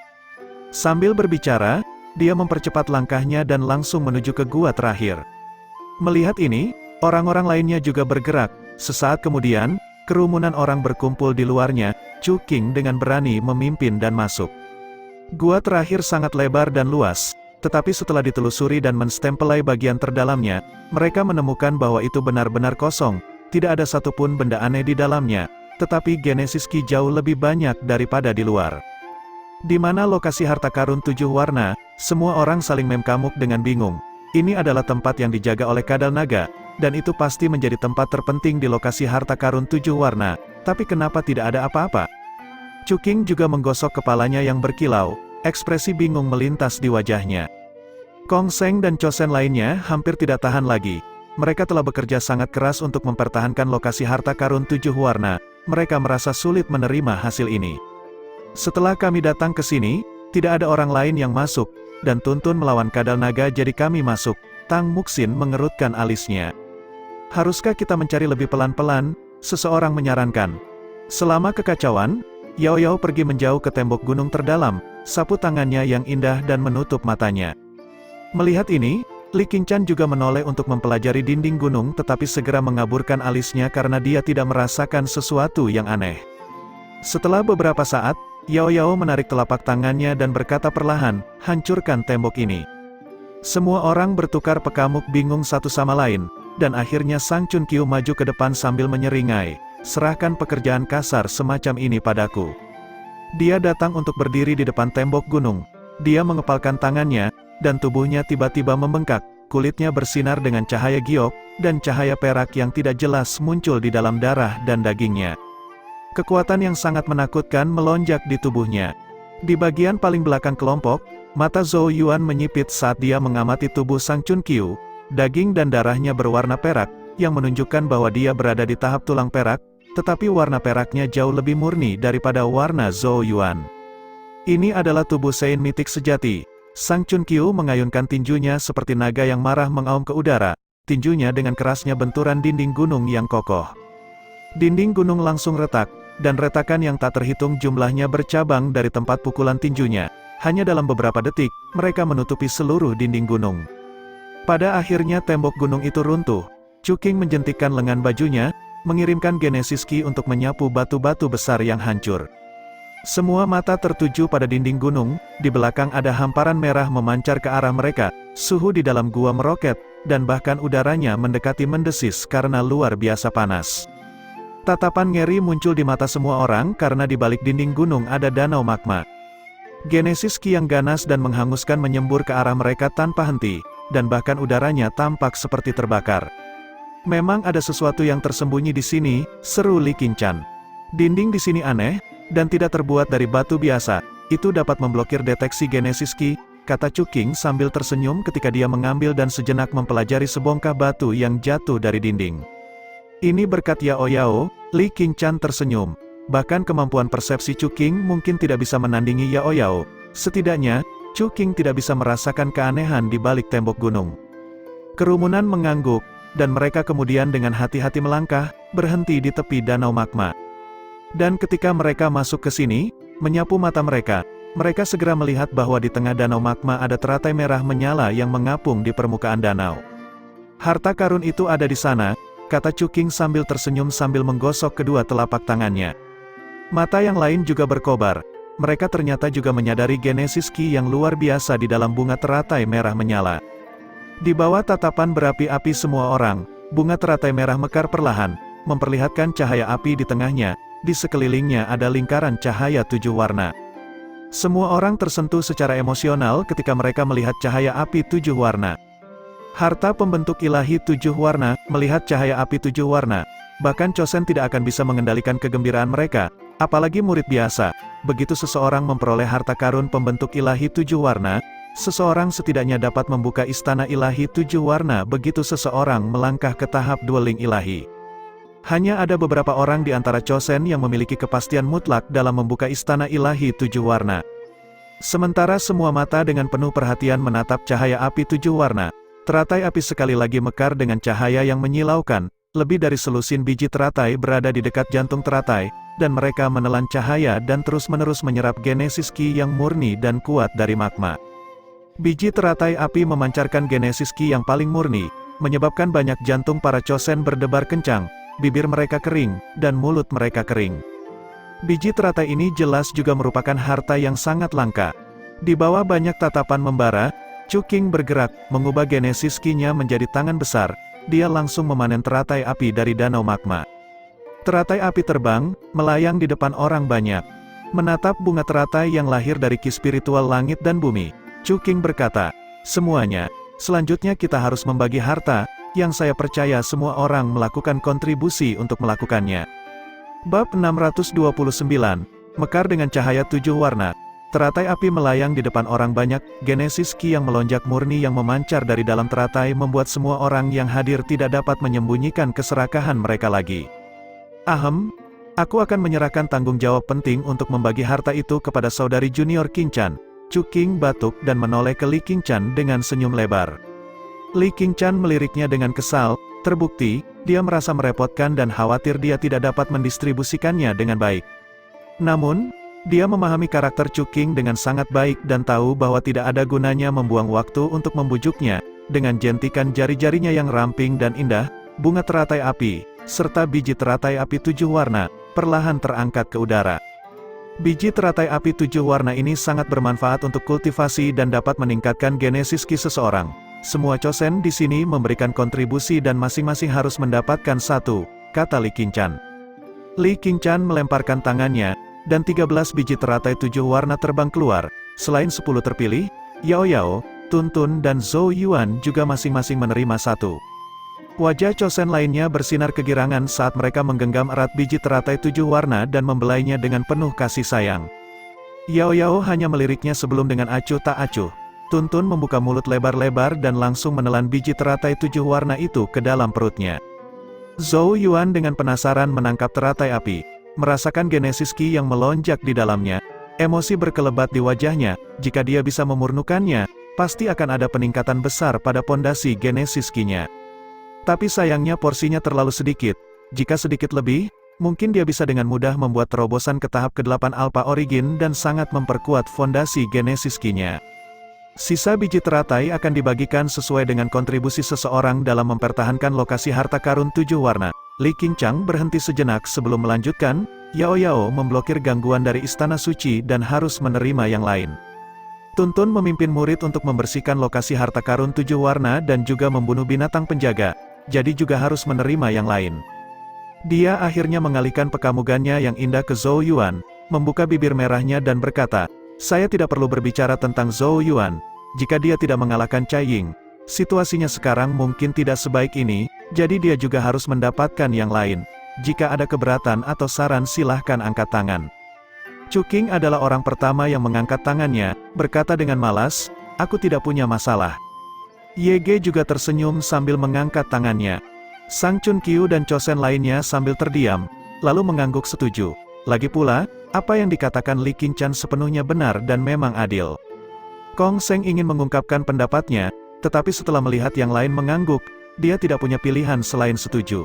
Sambil berbicara, dia mempercepat langkahnya dan langsung menuju ke gua terakhir. Melihat ini, orang-orang lainnya juga bergerak. Sesaat kemudian, kerumunan orang berkumpul di luarnya. Chu Qing dengan berani memimpin dan masuk. Gua terakhir sangat lebar dan luas, tetapi setelah ditelusuri dan menstempelai bagian terdalamnya, mereka menemukan bahwa itu benar-benar kosong, tidak ada satupun benda aneh di dalamnya, tetapi Genesis Ki jauh lebih banyak daripada di luar. Di mana lokasi harta karun 7 warna, semua orang saling memkamuk dengan bingung. Ini adalah tempat yang dijaga oleh kadal naga, dan itu pasti menjadi tempat terpenting di lokasi harta karun 7 warna, tapi kenapa tidak ada apa-apa? Chuking juga menggosok kepalanya yang berkilau, ekspresi bingung melintas di wajahnya. Kong Seng dan Chosen lainnya hampir tidak tahan lagi. Mereka telah bekerja sangat keras untuk mempertahankan lokasi harta karun 7 warna, mereka merasa sulit menerima hasil ini. Setelah kami datang ke sini, tidak ada orang lain yang masuk, dan tuntun melawan kadal naga jadi kami masuk. Tang Muxin mengerutkan alisnya. Haruskah kita mencari lebih pelan-pelan? Seseorang menyarankan. Selama kekacauan, Yao Yao pergi menjauh ke tembok gunung terdalam, sapu tangannya yang indah dan menutup matanya. Melihat ini, Li Qingshan juga menoleh untuk mempelajari dinding gunung tetapi segera mengaburkan alisnya karena dia tidak merasakan sesuatu yang aneh. Setelah beberapa saat, Yao Yao menarik telapak tangannya dan berkata perlahan, hancurkan tembok ini. Semua orang bertukar pekamuk bingung satu sama lain, dan akhirnya Sang Chun Qiu maju ke depan sambil menyeringai, serahkan pekerjaan kasar semacam ini padaku. Dia datang untuk berdiri di depan tembok gunung. Dia mengepalkan tangannya, dan tubuhnya tiba-tiba membengkak, kulitnya bersinar dengan cahaya giok, dan cahaya perak yang tidak jelas muncul di dalam darah dan dagingnya. Kekuatan yang sangat menakutkan melonjak di tubuhnya. Di bagian paling belakang kelompok, mata Zhou Yuan menyipit saat dia mengamati tubuh Sang Chun Qiu. Daging dan darahnya berwarna perak, yang menunjukkan bahwa dia berada di tahap tulang perak, tetapi warna peraknya jauh lebih murni daripada warna Zhou Yuan. Ini adalah tubuh Sein mitik sejati. Sang Chun Qiu mengayunkan tinjunya seperti naga yang marah mengaum ke udara, tinjunya dengan kerasnya benturan dinding gunung yang kokoh. Dinding gunung langsung retak, dan retakan yang tak terhitung jumlahnya bercabang dari tempat pukulan tinjunya. Hanya dalam beberapa detik, mereka menutupi seluruh dinding gunung. Pada akhirnya tembok gunung itu runtuh. Chuking menjentikkan lengan bajunya, mengirimkan Genesis Ki untuk menyapu batu-batu besar yang hancur. Semua mata tertuju pada dinding gunung, di belakang ada hamparan merah memancar ke arah mereka, suhu di dalam gua meroket, dan bahkan udaranya mendekati mendesis karena luar biasa panas. Tatapan ngeri muncul di mata semua orang karena di balik dinding gunung ada danau magma. Genesis Ki yang ganas dan menghanguskan menyembur ke arah mereka tanpa henti, dan bahkan udaranya tampak seperti terbakar. Memang ada sesuatu yang tersembunyi di sini, seru Li Qingshan. Dinding di sini aneh, dan tidak terbuat dari batu biasa, itu dapat memblokir deteksi Genesis Ki, kata Chuking sambil tersenyum ketika dia mengambil dan sejenak mempelajari sebongkah batu yang jatuh dari dinding. Ini berkat Yao Yao, Li Qingshan tersenyum. Bahkan kemampuan persepsi Chuking mungkin tidak bisa menandingi Yao Yao. Setidaknya, Chuking tidak bisa merasakan keanehan di balik tembok gunung. Kerumunan mengangguk, dan mereka kemudian dengan hati-hati melangkah, berhenti di tepi danau magma. Dan ketika mereka masuk ke sini, menyapu mata mereka segera melihat bahwa di tengah danau magma ada teratai merah menyala yang mengapung di permukaan danau. Harta karun itu ada di sana, kata Chuking sambil tersenyum sambil menggosok kedua telapak tangannya. Mata yang lain juga berkobar. Mereka ternyata juga menyadari Genesis Ki yang luar biasa di dalam bunga teratai merah menyala. Di bawah tatapan berapi-api semua orang, bunga teratai merah mekar perlahan, memperlihatkan cahaya api di tengahnya, di sekelilingnya ada lingkaran cahaya 7 warna. Semua orang tersentuh secara emosional ketika mereka melihat cahaya api 7 warna. Harta pembentuk ilahi 7 warna, melihat cahaya api 7 warna. Bahkan Chosen tidak akan bisa mengendalikan kegembiraan mereka, apalagi murid biasa. Begitu seseorang memperoleh harta karun pembentuk ilahi 7 warna, seseorang setidaknya dapat membuka istana ilahi 7 warna begitu seseorang melangkah ke tahap dueling ilahi. Hanya ada beberapa orang di antara Chosen yang memiliki kepastian mutlak dalam membuka istana ilahi 7 warna. Sementara semua mata dengan penuh perhatian menatap cahaya api 7 warna. Teratai api sekali lagi mekar dengan cahaya yang menyilaukan, lebih dari selusin biji teratai berada di dekat jantung teratai, dan mereka menelan cahaya dan terus-menerus menyerap Genesis Ki yang murni dan kuat dari magma. Biji teratai api memancarkan Genesis Ki yang paling murni, menyebabkan banyak jantung para Chosen berdebar kencang, bibir mereka kering, dan mulut mereka kering. Biji teratai ini jelas juga merupakan harta yang sangat langka. Di bawah banyak tatapan membara, Chuking bergerak, mengubah Genesis Ki-nya menjadi tangan besar, dia langsung memanen teratai api dari danau magma. Teratai api terbang, melayang di depan orang banyak. Menatap bunga teratai yang lahir dari ki spiritual langit dan bumi, Chuking berkata, semuanya Selanjutnya kita harus membagi harta, yang saya percaya semua orang melakukan kontribusi untuk melakukannya. Bab 629, Mekar dengan cahaya 7 warna. Teratai api melayang di depan orang banyak, Genesis Ki yang melonjak murni yang memancar dari dalam teratai membuat semua orang yang hadir tidak dapat menyembunyikan keserakahan mereka lagi. Aku akan menyerahkan tanggung jawab penting untuk membagi harta itu kepada saudari junior King Chan. Chu King batuk dan menoleh ke Li King Chan dengan senyum lebar. Li King Chan meliriknya dengan kesal, terbukti, dia merasa merepotkan dan khawatir dia tidak dapat mendistribusikannya dengan baik. Namun, dia memahami karakter Chu King dengan sangat baik dan tahu bahwa tidak ada gunanya membuang waktu untuk membujuknya. Dengan jentikan jari-jarinya yang ramping dan indah, bunga teratai api, serta biji teratai api 7 warna, perlahan terangkat ke udara. Biji teratai api 7 warna ini sangat bermanfaat untuk kultivasi dan dapat meningkatkan genesis ki seseorang. Semua chosen di sini memberikan kontribusi dan masing-masing harus mendapatkan satu, kata Li King Chan. Li King Chan melemparkan tangannya, dan 13 biji teratai 7 warna terbang keluar. Selain 10 terpilih, Yao Yao, Tun Tun dan Zhou Yuan juga masing-masing menerima satu. Wajah chosen lainnya bersinar kegirangan saat mereka menggenggam erat biji teratai 7 warna dan membelainya dengan penuh kasih sayang. Yao Yao hanya meliriknya sebelum dengan acuh tak acuh. Tun Tun membuka mulut lebar-lebar dan langsung menelan biji teratai 7 warna itu ke dalam perutnya. Zhou Yuan dengan penasaran menangkap teratai api. Merasakan genesis ki yang melonjak di dalamnya, emosi berkelebat di wajahnya. Jika dia bisa memurnukannya, pasti akan ada peningkatan besar pada pondasi genesis ki-nya. Tapi sayangnya porsinya terlalu sedikit. Jika sedikit lebih, mungkin dia bisa dengan mudah membuat terobosan ke tahap ke-8 Alpha Origin dan sangat memperkuat fondasi genesis ki-nya. Sisa biji teratai akan dibagikan sesuai dengan kontribusi seseorang dalam mempertahankan lokasi harta karun 7 warna. Li King Chan berhenti sejenak sebelum melanjutkan. Yao Yao memblokir gangguan dari istana suci dan harus menerima yang lain. Tun Tun memimpin murid untuk membersihkan lokasi harta karun 7 warna dan juga membunuh binatang penjaga, jadi juga harus menerima yang lain. Dia akhirnya mengalihkan pekamugannya yang indah ke Zhou Yuan, membuka bibir merahnya dan berkata, saya tidak perlu berbicara tentang Zhou Yuan. Jika dia tidak mengalahkan Cai Ying, situasinya sekarang mungkin tidak sebaik ini, jadi dia juga harus mendapatkan yang lain. Jika ada keberatan atau saran silahkan angkat tangan. Chu King adalah orang pertama yang mengangkat tangannya, berkata dengan malas, aku tidak punya masalah. Yege juga tersenyum sambil mengangkat tangannya. Sang Chun Qiu dan chosen lainnya sambil terdiam, lalu mengangguk setuju. Lagi pula, apa yang dikatakan Li King Chan sepenuhnya benar dan memang adil. Kong Seng ingin mengungkapkan pendapatnya, tetapi setelah melihat yang lain mengangguk, dia tidak punya pilihan selain setuju.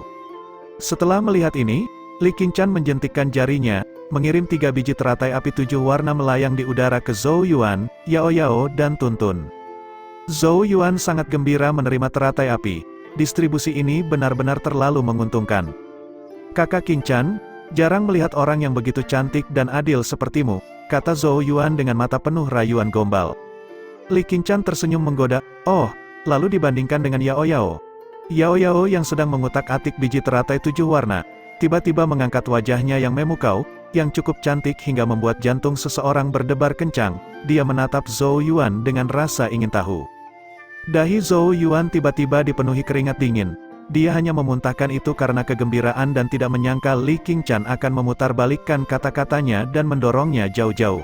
Setelah melihat ini, Li King Chan menjentikkan jarinya, mengirim 3 biji teratai api 7 warna melayang di udara ke Zhou Yuan, Yao Yao dan Tun Tun. Zhou Yuan sangat gembira menerima teratai api. Distribusi ini benar-benar terlalu menguntungkan. Kakak King Chan, jarang melihat orang yang begitu cantik dan adil sepertimu, kata Zhou Yuan dengan mata penuh rayuan gombal. Li King Chan tersenyum menggoda, oh, lalu dibandingkan dengan Yao Yao. Yao Yao yang sedang mengutak-atik biji teratai 7 warna, tiba-tiba mengangkat wajahnya yang memukau, yang cukup cantik hingga membuat jantung seseorang berdebar kencang. Dia menatap Zhou Yuan dengan rasa ingin tahu. Dahi Zhou Yuan tiba-tiba dipenuhi keringat dingin. Dia hanya memuntahkan itu karena kegembiraan dan tidak menyangka Li King Chan akan memutarbalikkan kata-katanya dan mendorongnya jauh-jauh.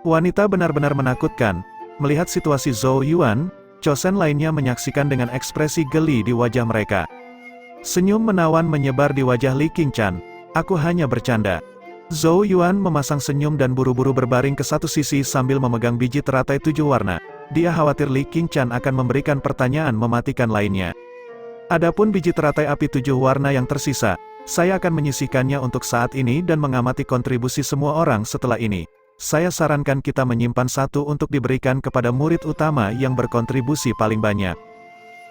Wanita benar-benar menakutkan. Melihat situasi Zhou Yuan, chosen lainnya menyaksikan dengan ekspresi geli di wajah mereka. Senyum menawan menyebar di wajah Li King Chan. Aku hanya bercanda. Zhou Yuan memasang senyum dan buru-buru berbaring ke satu sisi sambil memegang biji teratai 7 warna. Dia khawatir Li King Chan akan memberikan pertanyaan mematikan lainnya. Adapun biji teratai api 7 warna yang tersisa, saya akan menyisihkannya untuk saat ini dan mengamati kontribusi semua orang setelah ini. Saya sarankan kita menyimpan satu untuk diberikan kepada murid utama yang berkontribusi paling banyak.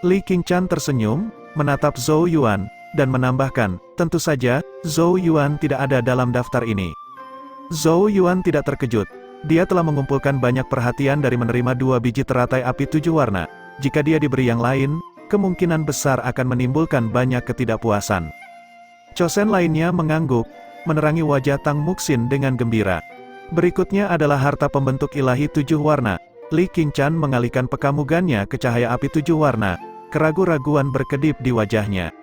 Li King Chan tersenyum, menatap Zhou Yuan, dan menambahkan, tentu saja, Zhou Yuan tidak ada dalam daftar ini. Zhou Yuan tidak terkejut. Dia telah mengumpulkan banyak perhatian dari menerima 2 biji teratai api 7 warna. Jika dia diberi yang lain, kemungkinan besar akan menimbulkan banyak ketidakpuasan. Chosen lainnya mengangguk, menerangi wajah Tang Muxin dengan gembira. Berikutnya adalah harta pembentuk ilahi 7 warna. Li Qingcan mengalihkan pekamugannya ke cahaya api 7 warna. Keraguan-raguan berkedip di wajahnya.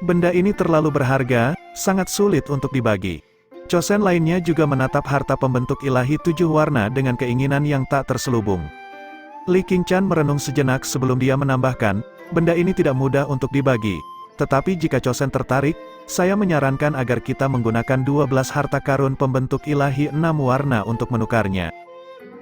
Benda ini terlalu berharga, sangat sulit untuk dibagi. Chosen lainnya juga menatap harta pembentuk ilahi 7 warna dengan keinginan yang tak terselubung. Li Qingcan merenung sejenak sebelum dia menambahkan, benda ini tidak mudah untuk dibagi. Tetapi jika Chosen tertarik, saya menyarankan agar kita menggunakan 12 harta karun pembentuk ilahi 6 warna untuk menukarnya.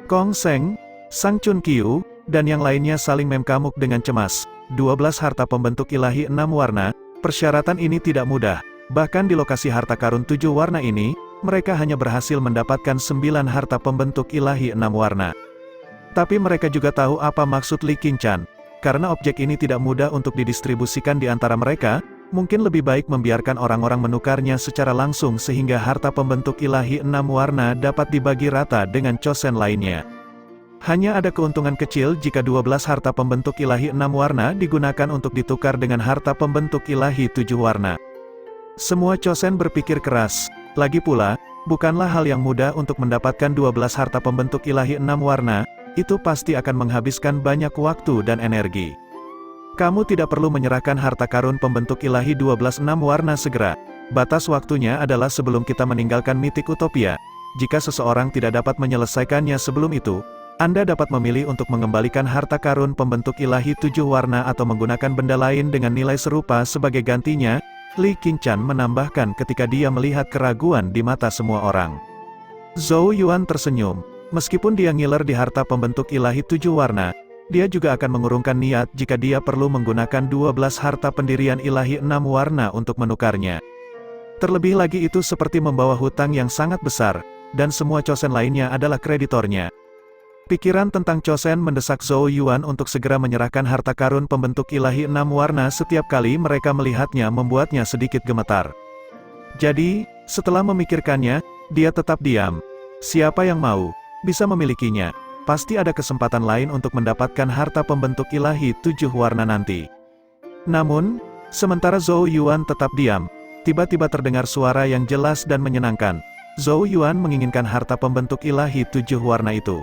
Kong Seng, Sang Chun Qiu, dan yang lainnya saling memkamuk dengan cemas. 12 harta pembentuk ilahi 6 warna, persyaratan ini tidak mudah. Bahkan di lokasi harta karun 7 warna ini, mereka hanya berhasil mendapatkan 9 harta pembentuk ilahi 6 warna. Tapi mereka juga tahu apa maksud Li Qingcan. Karena objek ini tidak mudah untuk didistribusikan di antara mereka, mungkin lebih baik membiarkan orang-orang menukarnya secara langsung sehingga harta pembentuk ilahi 6 warna dapat dibagi rata dengan Chosen lainnya. Hanya ada keuntungan kecil jika 12 harta pembentuk ilahi 6 warna digunakan untuk ditukar dengan harta pembentuk ilahi 7 warna. Semua Chosen berpikir keras. Lagi pula, bukanlah hal yang mudah untuk mendapatkan 12 harta pembentuk ilahi 6 warna, itu pasti akan menghabiskan banyak waktu dan energi. Kamu tidak perlu menyerahkan harta karun pembentuk ilahi 12 6 warna segera. Batas waktunya adalah sebelum kita meninggalkan mitik utopia. Jika seseorang tidak dapat menyelesaikannya sebelum itu, Anda dapat memilih untuk mengembalikan harta karun pembentuk ilahi 7 warna atau menggunakan benda lain dengan nilai serupa sebagai gantinya, Li Qingcan menambahkan ketika dia melihat keraguan di mata semua orang. Zhou Yuan tersenyum. Meskipun dia ngiler di harta pembentuk ilahi 7 warna, dia juga akan mengurungkan niat jika dia perlu menggunakan 12 harta pendirian ilahi 6 warna untuk menukarnya. Terlebih lagi itu seperti membawa hutang yang sangat besar, dan semua Chosen lainnya adalah kreditornya. Pikiran tentang Chosen mendesak Zhou Yuan untuk segera menyerahkan harta karun pembentuk ilahi 6 warna setiap kali mereka melihatnya membuatnya sedikit gemetar. Jadi, setelah memikirkannya, dia tetap diam. Siapa yang mau, bisa memilikinya. Pasti ada kesempatan lain untuk mendapatkan harta pembentuk ilahi 7 warna nanti. Namun, sementara Zhou Yuan tetap diam, tiba-tiba terdengar suara yang jelas dan menyenangkan. Zhou Yuan menginginkan harta pembentuk ilahi 7 warna itu.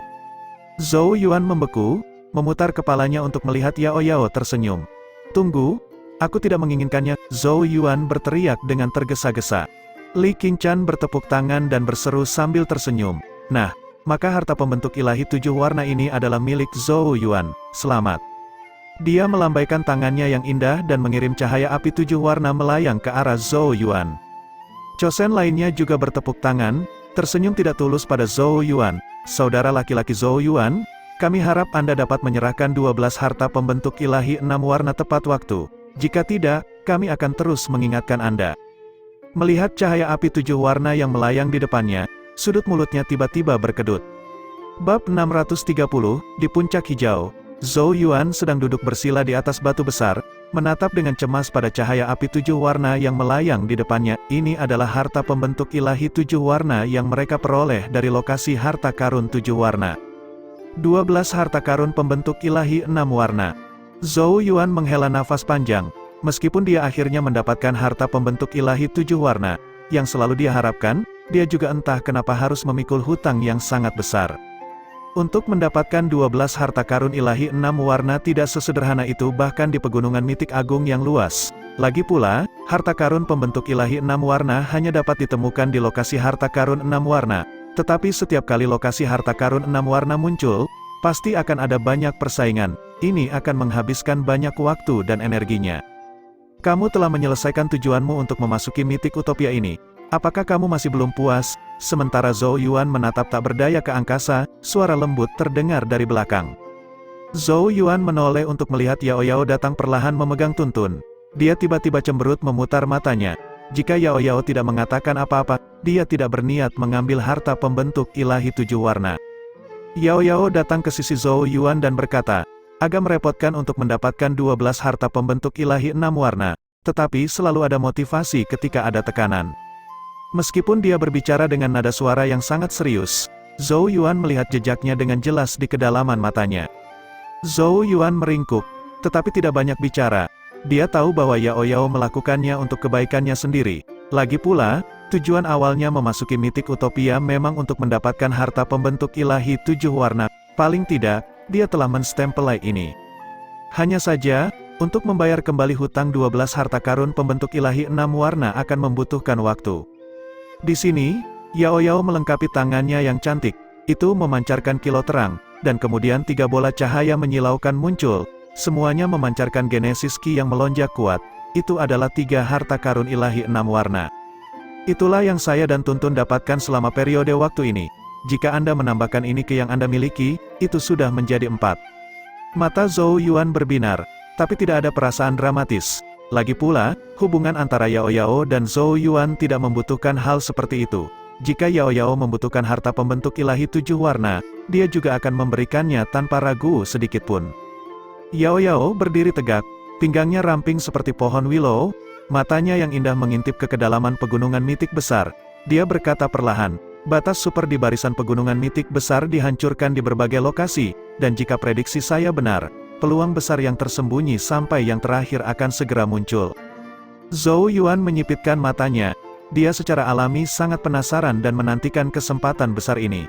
Zhou Yuan membeku, memutar kepalanya untuk melihat Yao Yao tersenyum. Tunggu, aku tidak menginginkannya, Zhou Yuan berteriak dengan tergesa-gesa. Li Qingcan bertepuk tangan dan berseru sambil tersenyum. Nah, maka harta pembentuk ilahi 7 warna ini adalah milik Zhou Yuan, selamat. Dia melambaikan tangannya yang indah dan mengirim cahaya api 7 warna melayang ke arah Zhou Yuan. Chosen lainnya juga bertepuk tangan, tersenyum tidak tulus pada Zhou Yuan. Saudara laki-laki Zhou Yuan, kami harap Anda dapat menyerahkan 12 harta pembentuk ilahi 6 warna tepat waktu. Jika tidak, kami akan terus mengingatkan Anda. Melihat cahaya api 7 warna yang melayang di depannya, sudut mulutnya tiba-tiba berkedut. Bab 630, di puncak hijau, Zhou Yuan sedang duduk bersila di atas batu besar, menatap dengan cemas pada cahaya api 7 warna yang melayang di depannya. Ini adalah harta pembentuk ilahi 7 warna yang mereka peroleh dari lokasi harta karun 7 warna. 12 harta karun pembentuk ilahi 6 warna. Zhou Yuan menghela nafas panjang. Meskipun dia akhirnya mendapatkan harta pembentuk ilahi 7 warna, yang selalu dia harapkan, dia juga entah kenapa harus memikul hutang yang sangat besar. Untuk mendapatkan 12 harta karun ilahi 6 warna tidak sesederhana itu bahkan di pegunungan mitik agung yang luas. Lagi pula, harta karun pembentuk ilahi 6 warna hanya dapat ditemukan di lokasi harta karun 6 warna. Tetapi setiap kali lokasi harta karun 6 warna muncul, pasti akan ada banyak persaingan. Ini akan menghabiskan banyak waktu dan energinya. Kamu telah menyelesaikan tujuanmu untuk memasuki mitik utopia ini. Apakah kamu masih belum puas? Sementara Zhou Yuan menatap tak berdaya ke angkasa, suara lembut terdengar dari belakang. Zhou Yuan menoleh untuk melihat Yao Yao datang perlahan memegang tuntun. Dia tiba-tiba cemberut memutar matanya. Jika Yao Yao tidak mengatakan apa-apa, dia tidak berniat mengambil harta pembentuk ilahi 7 warna. Yao Yao datang ke sisi Zhou Yuan dan berkata, agak merepotkan untuk mendapatkan 12 harta pembentuk ilahi 6 warna, tetapi selalu ada motivasi ketika ada tekanan. Meskipun dia berbicara dengan nada suara yang sangat serius, Zhou Yuan melihat jejaknya dengan jelas di kedalaman matanya. Zhou Yuan meringkuk, tetapi tidak banyak bicara. Dia tahu bahwa Yao Yao melakukannya untuk kebaikannya sendiri. Lagi pula, tujuan awalnya memasuki mitik utopia memang untuk mendapatkan harta pembentuk ilahi 7 warna. Paling tidak, dia telah menstempel ini. Hanya saja, untuk membayar kembali hutang 12 harta karun pembentuk ilahi 6 warna akan membutuhkan waktu. Di sini, Yao Yao melengkapi tangannya yang cantik, itu memancarkan kilau terang, dan kemudian 3 bola cahaya menyilaukan muncul, semuanya memancarkan genesis ki yang melonjak kuat. Itu adalah 3 harta karun ilahi 6 warna. Itulah yang saya dan Tuntun dapatkan selama periode waktu ini. Jika Anda menambahkan ini ke yang Anda miliki, itu sudah menjadi 4. Mata Zhou Yuan berbinar, tapi tidak ada perasaan dramatis. Lagi pula, hubungan antara Yao Yao dan Zhou Yuan tidak membutuhkan hal seperti itu. Jika Yao Yao membutuhkan harta pembentuk ilahi 7 warna, dia juga akan memberikannya tanpa ragu sedikitpun. Yao Yao berdiri tegak, pinggangnya ramping seperti pohon willow, matanya yang indah mengintip ke kedalaman pegunungan mitik besar. Dia berkata perlahan, batas super di barisan pegunungan mitik besar dihancurkan di berbagai lokasi, dan jika prediksi saya benar, peluang besar yang tersembunyi sampai yang terakhir akan segera muncul. Zhou Yuan menyipitkan matanya, dia secara alami sangat penasaran dan menantikan kesempatan besar ini.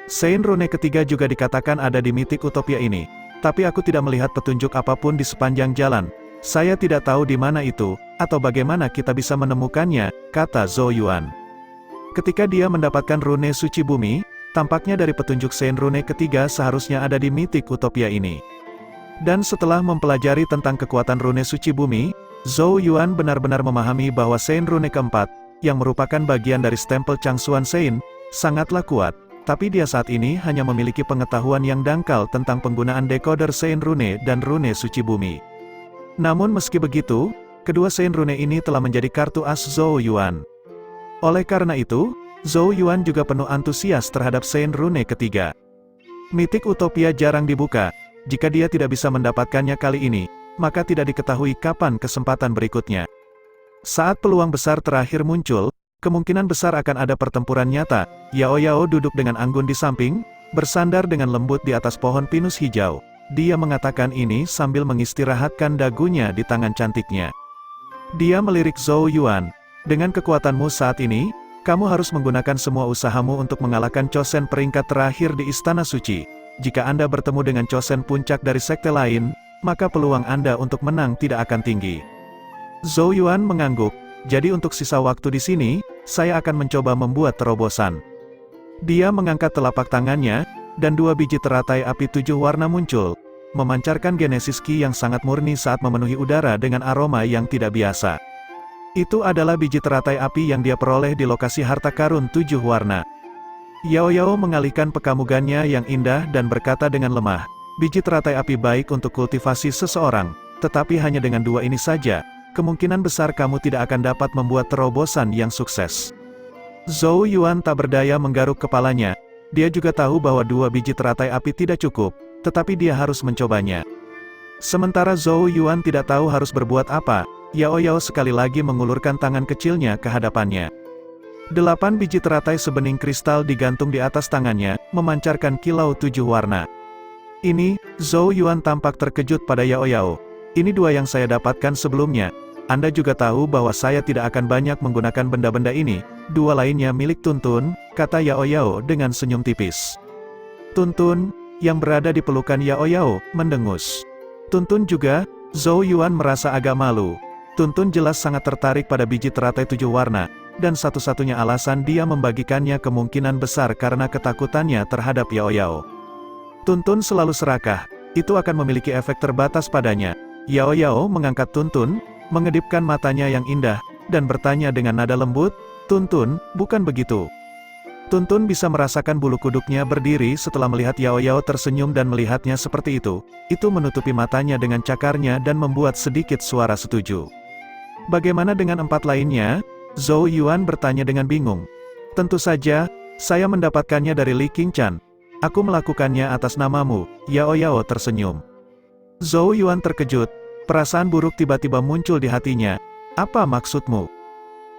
Saint Rune ketiga juga dikatakan ada di mitik utopia ini, tapi aku tidak melihat petunjuk apapun di sepanjang jalan. Saya tidak tahu di mana itu, atau bagaimana kita bisa menemukannya, kata Zhou Yuan. Ketika dia mendapatkan rune suci bumi, tampaknya dari petunjuk Saint Rune ketiga seharusnya ada di mitik utopia ini. Dan setelah mempelajari tentang kekuatan rune suci bumi, Zhou Yuan benar-benar memahami bahwa Saint Rune keempat, yang merupakan bagian dari stempel Changsuan Saint, sangatlah kuat, tapi dia saat ini hanya memiliki pengetahuan yang dangkal tentang penggunaan decoder Saint Rune dan rune suci bumi. Namun meski begitu, kedua Saint Rune ini telah menjadi kartu as Zhou Yuan. Oleh karena itu, Zhou Yuan juga penuh antusias terhadap Saint Rune ketiga. Mitik utopia jarang dibuka, jika dia tidak bisa mendapatkannya kali ini, maka tidak diketahui kapan kesempatan berikutnya. Saat peluang besar terakhir muncul, kemungkinan besar akan ada pertempuran nyata. Yao Yao duduk dengan anggun di samping, bersandar dengan lembut di atas pohon pinus hijau. Dia mengatakan ini sambil mengistirahatkan dagunya di tangan cantiknya. Dia melirik Zhou Yuan, dengan kekuatanmu saat ini, kamu harus menggunakan semua usahamu untuk mengalahkan Chosen peringkat terakhir di Istana Suci. Jika Anda bertemu dengan Chosen puncak dari sekte lain, maka peluang Anda untuk menang tidak akan tinggi. Zhou Yuan mengangguk, jadi untuk sisa waktu di sini, saya akan mencoba membuat terobosan. Dia mengangkat telapak tangannya, dan 2 biji teratai api 7 warna muncul, memancarkan genesis ki yang sangat murni saat memenuhi udara dengan aroma yang tidak biasa. Itu adalah biji teratai api yang dia peroleh di lokasi harta karun 7 warna. Yao Yao mengalihkan pekamugannya yang indah dan berkata dengan lemah, biji teratai api baik untuk kultivasi seseorang, tetapi hanya dengan 2 ini saja, kemungkinan besar kamu tidak akan dapat membuat terobosan yang sukses. Zhou Yuan tak berdaya menggaruk kepalanya, dia juga tahu bahwa 2 biji teratai api tidak cukup, tetapi dia harus mencobanya. Sementara Zhou Yuan tidak tahu harus berbuat apa, Yao Yao sekali lagi mengulurkan tangan kecilnya ke hadapannya. 8 biji teratai sebening kristal digantung di atas tangannya, memancarkan kilau 7 warna. Ini, Zhou Yuan tampak terkejut pada Yao Yao. Ini 2 yang saya dapatkan sebelumnya. Anda juga tahu bahwa saya tidak akan banyak menggunakan benda-benda ini. 2 lainnya milik Tuntun, kata Yao Yao dengan senyum tipis. Tuntun, yang berada di pelukan Yao Yao, mendengus. Tuntun juga, Zhou Yuan merasa agak malu. Tuntun jelas sangat tertarik pada biji teratai 7 warna, dan satu-satunya alasan dia membagikannya kemungkinan besar karena ketakutannya terhadap Yao Yao. Tuntun selalu serakah, itu akan memiliki efek terbatas padanya. Yao Yao mengangkat Tuntun, mengedipkan matanya yang indah, dan bertanya dengan nada lembut, Tuntun, bukan begitu. Tuntun bisa merasakan bulu kuduknya berdiri setelah melihat Yao Yao tersenyum dan melihatnya seperti itu menutupi matanya dengan cakarnya dan membuat sedikit suara setuju. Bagaimana dengan 4 lainnya? Zhou Yuan bertanya dengan bingung. Tentu saja, saya mendapatkannya dari Li Qingchan. Aku melakukannya atas namamu, Yao Yao tersenyum. Zhou Yuan terkejut, perasaan buruk tiba-tiba muncul di hatinya. Apa maksudmu?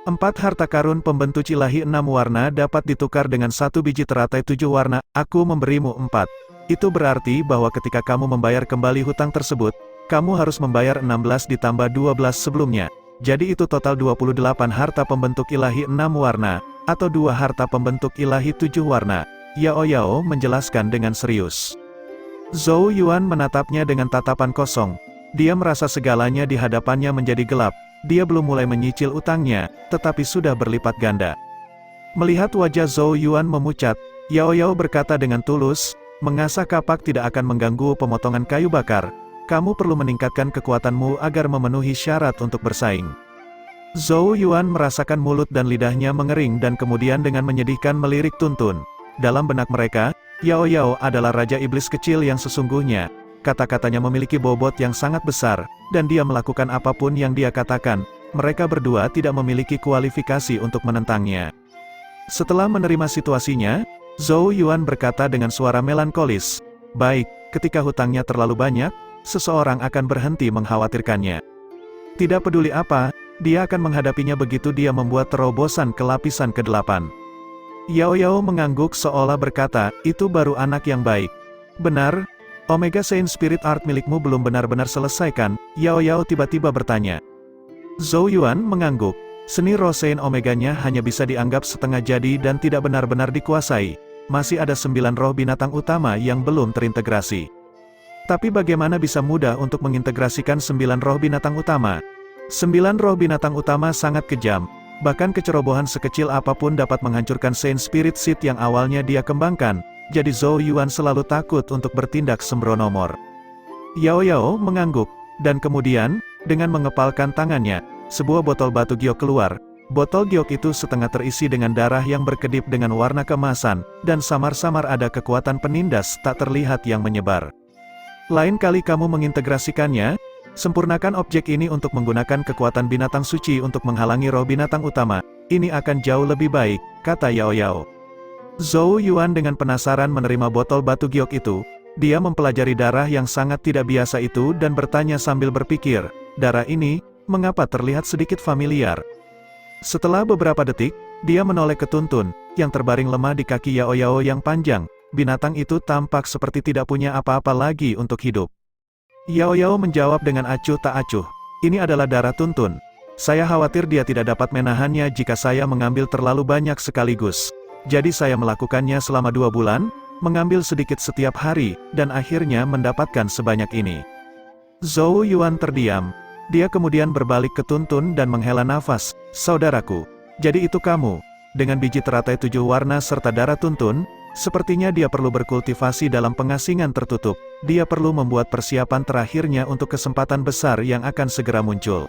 4 harta karun pembentuk ilahi 6 warna dapat ditukar dengan 1 biji teratai 7 warna, aku memberimu 4. Itu berarti bahwa ketika kamu membayar kembali hutang tersebut, kamu harus membayar 16 ditambah 12 sebelumnya. Jadi itu total 28 harta pembentuk ilahi 6 warna, atau 2 harta pembentuk ilahi 7 warna. Yao Yao menjelaskan dengan serius. Zhou Yuan menatapnya dengan tatapan kosong. Dia merasa segalanya di hadapannya menjadi gelap. Dia belum mulai menyicil utangnya, tetapi sudah berlipat ganda. Melihat wajah Zhou Yuan memucat, Yao Yao berkata dengan tulus, mengasah kapak tidak akan mengganggu pemotongan kayu bakar. Kamu perlu meningkatkan kekuatanmu agar memenuhi syarat untuk bersaing. Zhou Yuan merasakan mulut dan lidahnya mengering dan kemudian dengan menyedihkan melirik Tuntun. Dalam benak mereka, Yao Yao adalah Raja Iblis kecil yang sesungguhnya. Kata-katanya memiliki bobot yang sangat besar, dan dia melakukan apapun yang dia katakan. Mereka berdua tidak memiliki kualifikasi untuk menentangnya. Setelah menerima situasinya, Zhou Yuan berkata dengan suara melankolis, baik, ketika hutangnya terlalu banyak, seseorang akan berhenti mengkhawatirkannya. Tidak peduli apa, dia akan menghadapinya begitu dia membuat terobosan ke lapisan ke-8. Yao Yao mengangguk seolah berkata, itu baru anak yang baik. Benar, Omega Saint Spirit Art milikmu belum benar-benar selesaikan, Yao Yao tiba-tiba bertanya. Zhou Yuan mengangguk, seni roh Saint Omeganya hanya bisa dianggap setengah jadi dan tidak benar-benar dikuasai. Masih ada 9 roh binatang utama yang belum terintegrasi. Tapi bagaimana bisa mudah untuk mengintegrasikan 9 roh binatang utama? 9 roh binatang utama sangat kejam, bahkan kecerobohan sekecil apapun dapat menghancurkan Saint Spirit Seed yang awalnya dia kembangkan. Jadi Zhou Yuan selalu takut untuk bertindak sembrono. Yao Yao mengangguk, dan kemudian, dengan mengepalkan tangannya, sebuah botol batu giok keluar. Botol giok itu setengah terisi dengan darah yang berkedip dengan warna keemasan, dan samar-samar ada kekuatan penindas tak terlihat yang menyebar. Lain kali kamu mengintegrasikannya, sempurnakan objek ini untuk menggunakan kekuatan binatang suci untuk menghalangi roh binatang utama. Ini akan jauh lebih baik, kata Yao Yao. Zhou Yuan dengan penasaran menerima botol batu giok itu. Dia mempelajari darah yang sangat tidak biasa itu dan bertanya sambil berpikir, darah ini, mengapa terlihat sedikit familiar? Setelah beberapa detik, dia menoleh ke Tuntun, yang terbaring lemah di kaki Yao Yao yang panjang. Binatang itu tampak seperti tidak punya apa-apa lagi untuk hidup. Yao Yao menjawab dengan acuh tak acuh, ini adalah darah Tuntun. Saya khawatir dia tidak dapat menahannya jika saya mengambil terlalu banyak sekaligus. Jadi saya melakukannya selama 2 bulan, mengambil sedikit setiap hari, dan akhirnya mendapatkan sebanyak ini. Zhou Yuan terdiam. Dia kemudian berbalik ke Tuntun dan menghela nafas, saudaraku. Jadi itu kamu, dengan biji teratai 7 warna serta darah Tuntun, sepertinya dia perlu berkultivasi dalam pengasingan tertutup. Dia perlu membuat persiapan terakhirnya untuk kesempatan besar yang akan segera muncul.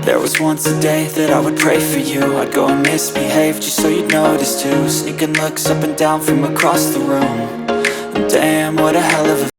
There was once a day that I would pray for you. I'd go and misbehave just so you'd notice too. Sneaking looks up and down from across the room. And damn, what a hell of a